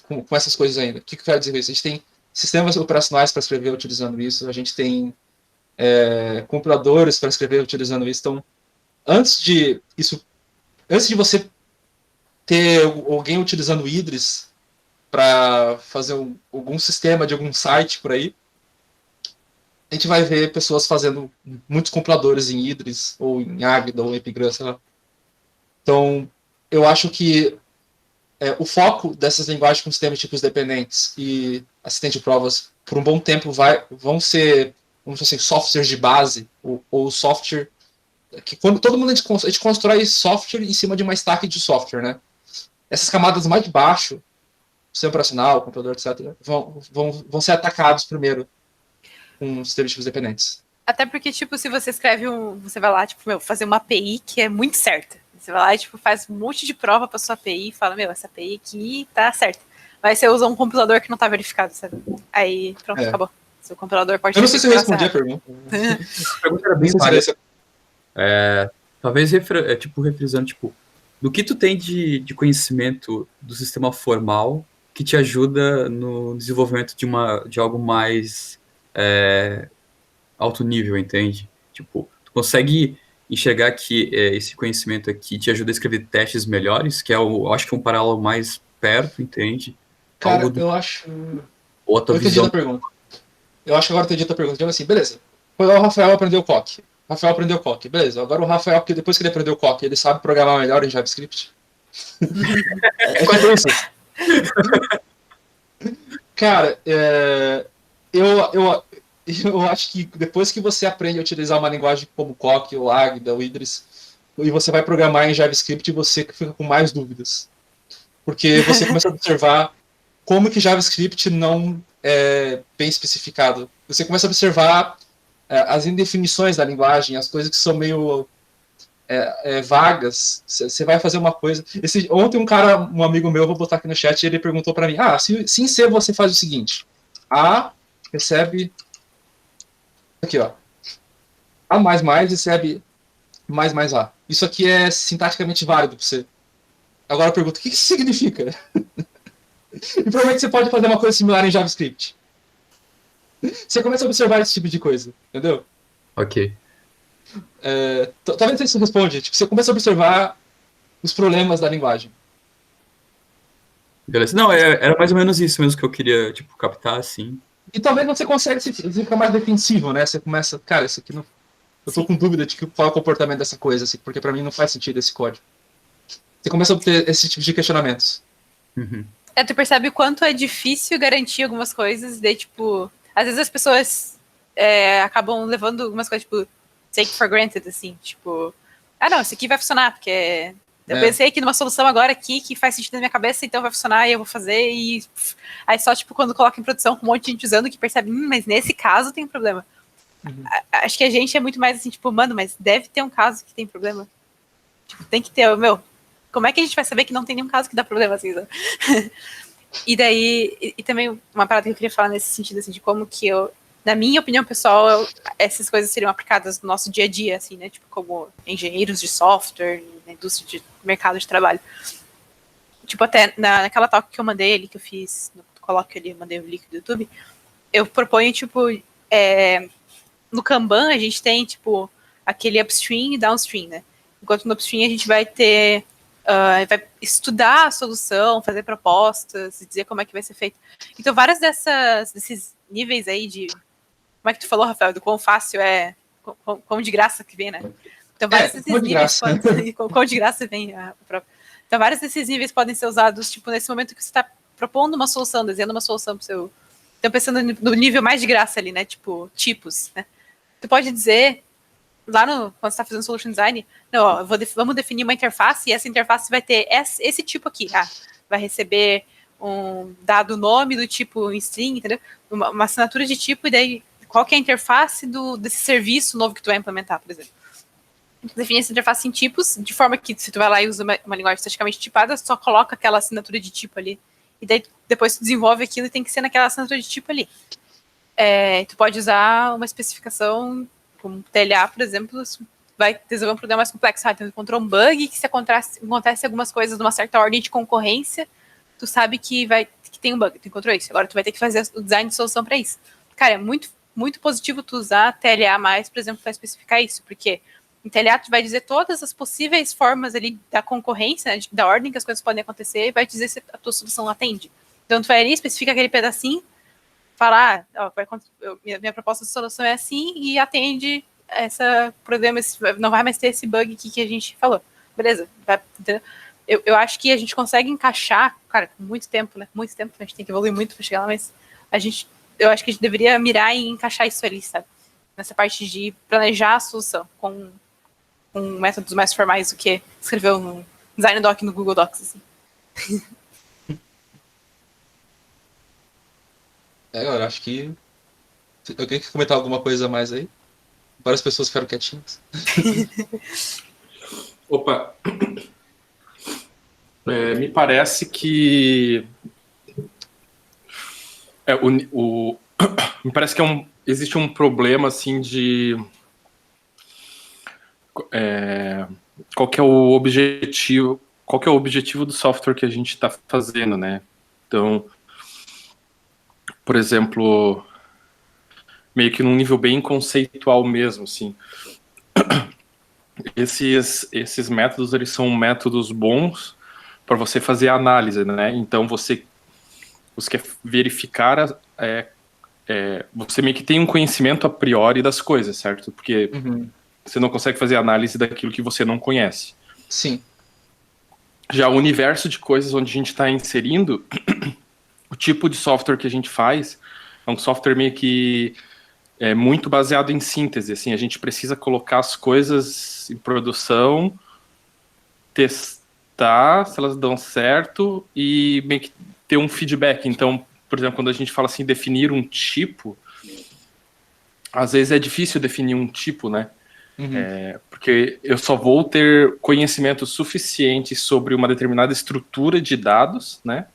com essas coisas ainda. O que eu quero dizer com isso? A gente tem sistemas operacionais para escrever utilizando isso, a gente tem compiladores para escrever utilizando isso. Então, antes de você ter alguém utilizando o Idris para fazer algum sistema de algum site por aí, a gente vai ver pessoas fazendo muitos compiladores em Idris, ou em Agda, ou em Epigram, sei lá. Então, eu acho que o foco dessas linguagens com sistemas de tipos dependentes e assistente de provas, por um bom tempo, vão ser, vamos dizer assim, softwares de base, ou software que quando todo mundo a gente constrói software em cima de uma stack de software, né? Essas camadas mais de baixo, sistema operacional, computador, etc., vão ser atacados primeiro com sistemas de tipos dependentes. Até porque, tipo, se você escreve você vai lá, tipo, fazer uma API que é muito certa. Você vai lá e, tipo, faz um monte de prova pra sua API e fala, essa API aqui tá certa. Mas você usa um compilador que não tá verificado, sabe? Aí, pronto, acabou. Seu compilador pode... Eu não sei se eu respondi a pergunta. A pergunta era bem válida. Talvez, refrisando, do que tu tem de conhecimento do sistema formal que te ajuda no desenvolvimento de algo mais alto nível, entende? Tipo, tu consegue enxergar que esse conhecimento aqui te ajuda a escrever testes melhores, que eu acho que é um paralelo mais perto, entende? Cara, eu acho... Ou a tua visão... entendi a pergunta. Eu acho que agora eu entendi a tua pergunta. Digo assim, beleza. O Rafael aprendeu Coq. Beleza. Agora o Rafael, depois que ele aprendeu Coq, ele sabe programar melhor em JavaScript? Quase isso. Cara, eu acho que depois que você aprende a utilizar uma linguagem como Coq, ou Agda, ou Idris, e você vai programar em JavaScript, você fica com mais dúvidas. Porque você começa a observar como que JavaScript não é bem especificado. Você começa a observar as indefinições da linguagem, as coisas que são meio vagas. Você vai fazer uma coisa... Ontem um amigo meu, vou botar aqui no chat, ele perguntou para mim, se em C você faz o seguinte, A recebe... Aqui, ó. A++ recebe mais A. Isso aqui é sintaticamente válido para você. Agora eu pergunto, o que isso significa? E provavelmente você pode fazer uma coisa similar em JavaScript. Você começa a observar esse tipo de coisa, entendeu? Ok. Talvez isso responde. Tipo, você começa a observar os problemas da linguagem. Beleza. Não, era mais ou menos isso mesmo que eu queria, captar, assim. E talvez você consiga ficar mais defensivo, né? Você começa, cara, isso aqui não... Eu tô com dúvida de qual é o comportamento dessa coisa, assim, porque pra mim não faz sentido esse código. Você começa a ter esse tipo de questionamentos. Uhum. Tu percebe o quanto é difícil garantir algumas coisas, daí, tipo, às vezes as pessoas acabam levando algumas coisas, tipo, take for granted, assim, tipo, não, isso aqui vai funcionar, porque eu pensei aqui numa solução agora aqui que faz sentido na minha cabeça, então vai funcionar e eu vou fazer, e aí só, tipo, quando coloca em produção com um monte de gente usando, que percebe, mas nesse caso tem um problema. Uhum. Acho que a gente é muito mais assim, tipo, mano, mas deve ter um caso que tem problema. Tipo, tem que ter, como é que a gente vai saber que não tem nenhum caso que dá problema, assim, sabe? E daí, e também uma parada que eu queria falar nesse sentido, assim, de como que na minha opinião pessoal, essas coisas seriam aplicadas no nosso dia a dia, assim, né, tipo, como engenheiros de software, na indústria de mercado de trabalho. Tipo, até naquela talk que eu mandei ali, que eu fiz no coloco ali, mandei o link do YouTube, eu proponho, tipo, no Kanban a gente tem, tipo, aquele upstream e downstream, né? Enquanto no upstream a gente vai ter, vai estudar a solução, fazer propostas, dizer como é que vai ser feito. Então, várias desses níveis aí de, como é que tu falou, Rafael, do quão fácil quão de graça que vem, né? Então, vários desses níveis quão de graça vem a própria. Então, vários desses níveis podem ser usados, tipo, nesse momento que você está propondo uma solução, desenhando uma solução para o seu... Então, pensando no nível mais de graça ali, né? Tipo, tipos, né? Tu pode dizer, lá quando você está fazendo solution design, não, ó, vamos definir uma interface, e essa interface vai ter esse tipo aqui. Vai receber um dado nome do tipo string, entendeu? Uma assinatura de tipo, e daí qual que é a interface desse serviço novo que tu vai implementar, por exemplo. Tu define essa interface em tipos, de forma que se tu vai lá e usa uma linguagem estaticamente tipada, só coloca aquela assinatura de tipo ali. E daí depois tu desenvolve aquilo e tem que ser naquela assinatura de tipo ali. Tu pode usar uma especificação como TLA, por exemplo, vai desenvolver um problema mais complexo. Tu encontrou um bug que se acontece algumas coisas numa certa ordem de concorrência, tu sabe que tem um bug, tu encontrou isso. Agora tu vai ter que fazer o design de solução para isso. Cara, é muito, muito positivo tu usar TLA+, por exemplo, para especificar isso, porque em TLA tu vai dizer todas as possíveis formas ali da concorrência, né, da ordem que as coisas podem acontecer, e vai dizer se a tua solução atende. Então tu vai ali, especifica aquele pedacinho, falar, minha proposta de solução é assim e atende esse problema, não vai mais ter esse bug aqui que a gente falou. Beleza. Eu acho que a gente consegue encaixar, cara, com muito tempo, né? Muito tempo, a gente tem que evoluir muito para chegar lá, mas eu acho que a gente deveria mirar e encaixar isso ali, sabe? Nessa parte de planejar a solução com métodos mais formais do que escrever um design doc no Google Docs, assim. Eu acho que... Alguém quer comentar alguma coisa a mais aí? Várias pessoas ficaram quietinhas. Opa! Me parece que... me parece que existe um problema, assim, de... qual que é o objetivo do software que a gente está fazendo, né? Então... Por exemplo, meio que num nível bem conceitual mesmo, assim. Esses métodos, eles são métodos bons para você fazer a análise, né? Então, você quer verificar, você meio que tem um conhecimento a priori das coisas, certo? Porque você não consegue fazer análise daquilo que você não conhece. Sim. Já o universo de coisas onde a gente está inserindo... O tipo de software que a gente faz é um software meio que muito baseado em síntese. Assim, a gente precisa colocar as coisas em produção, testar se elas dão certo e meio que ter um feedback. Então, por exemplo, quando a gente fala assim, definir um tipo, às vezes é difícil definir um tipo, né? Porque eu só vou ter conhecimento suficiente sobre uma determinada estrutura de dados, né?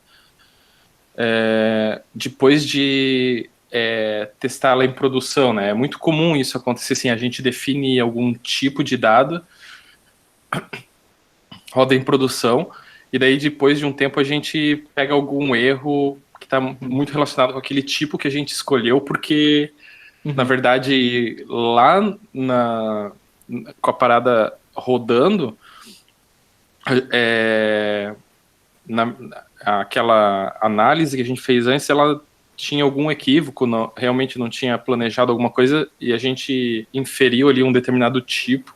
Depois de testar ela em produção, né? É muito comum isso acontecer, assim, a gente define algum tipo de dado, roda em produção, e daí depois de um tempo a gente pega algum erro que está muito relacionado com aquele tipo que a gente escolheu, porque, na verdade, lá com a parada rodando, aquela análise que a gente fez antes, ela tinha algum equívoco, realmente não tinha planejado alguma coisa, e a gente inferiu ali um determinado tipo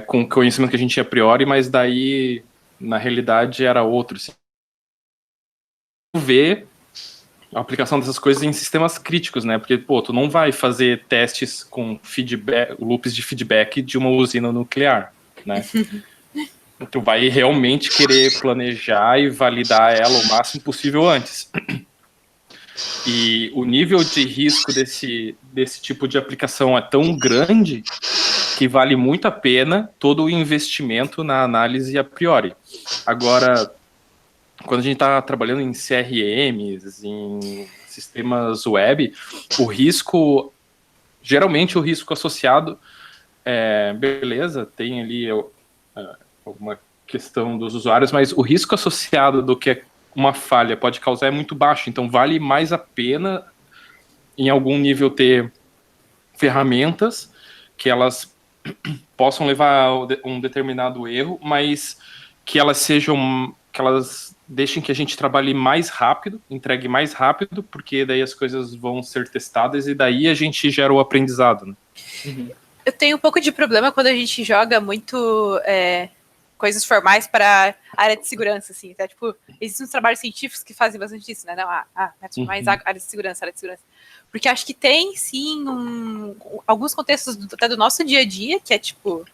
com o conhecimento que a gente tinha a priori, mas daí, na realidade, era outro. Assim. Ver a aplicação dessas coisas em sistemas críticos, né? Porque, tu não vai fazer testes com loops de feedback de uma usina nuclear, né? Tu vai realmente querer planejar e validar ela o máximo possível antes. E o nível de risco desse tipo de aplicação é tão grande que vale muito a pena todo o investimento na análise a priori. Agora, quando a gente está trabalhando em CRMs, em sistemas web, geralmente o risco associado beleza, tem ali alguma questão dos usuários, mas o risco associado do que uma falha pode causar é muito baixo. Então vale mais a pena, em algum nível, ter ferramentas que elas possam levar a um determinado erro, mas que elas deixem que a gente trabalhe mais rápido, entregue mais rápido, porque daí as coisas vão ser testadas e daí a gente gera o aprendizado, né? Eu tenho um pouco de problema quando a gente joga muito coisas formais para área de segurança, assim, tá? Tipo, existem uns trabalhos científicos que fazem bastante isso, né? Não, métodos formais, área de segurança, Porque acho que tem, sim, alguns contextos até do nosso dia a dia, que é tipo,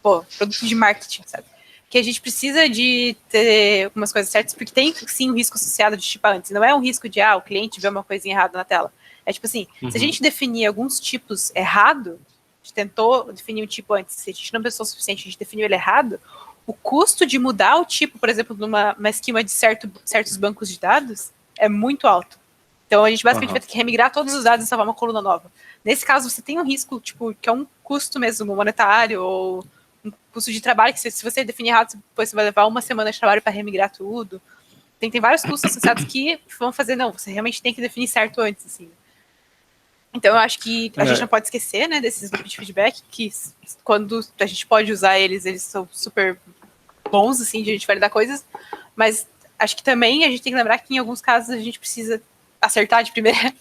produto de marketing, sabe? Que a gente precisa de ter algumas coisas certas, porque tem, sim, um risco associado de chipar antes. Não é um risco de, o cliente vê uma coisinha errada na tela. É tipo assim, se a gente definir alguns tipos errado, a gente tentou definir um tipo antes, se a gente não pensou o suficiente, a gente definiu ele errado, o custo de mudar o tipo, por exemplo, numa esquema de certos bancos de dados, é muito alto. Então a gente basicamente vai ter que remigrar todos os dados e salvar uma coluna nova. Nesse caso, você tem um risco, tipo, que é um custo mesmo monetário, ou um custo de trabalho, que se você definir errado, depois você vai levar uma semana de trabalho para remigrar tudo. Tem vários custos associados que vão fazer, não, você realmente tem que definir certo antes, assim. Então eu acho que a gente não pode esquecer, né, desses loops de feedback, que quando a gente pode usar eles são super bons, assim, de a gente validar coisas, mas acho que também a gente tem que lembrar que em alguns casos a gente precisa acertar de primeira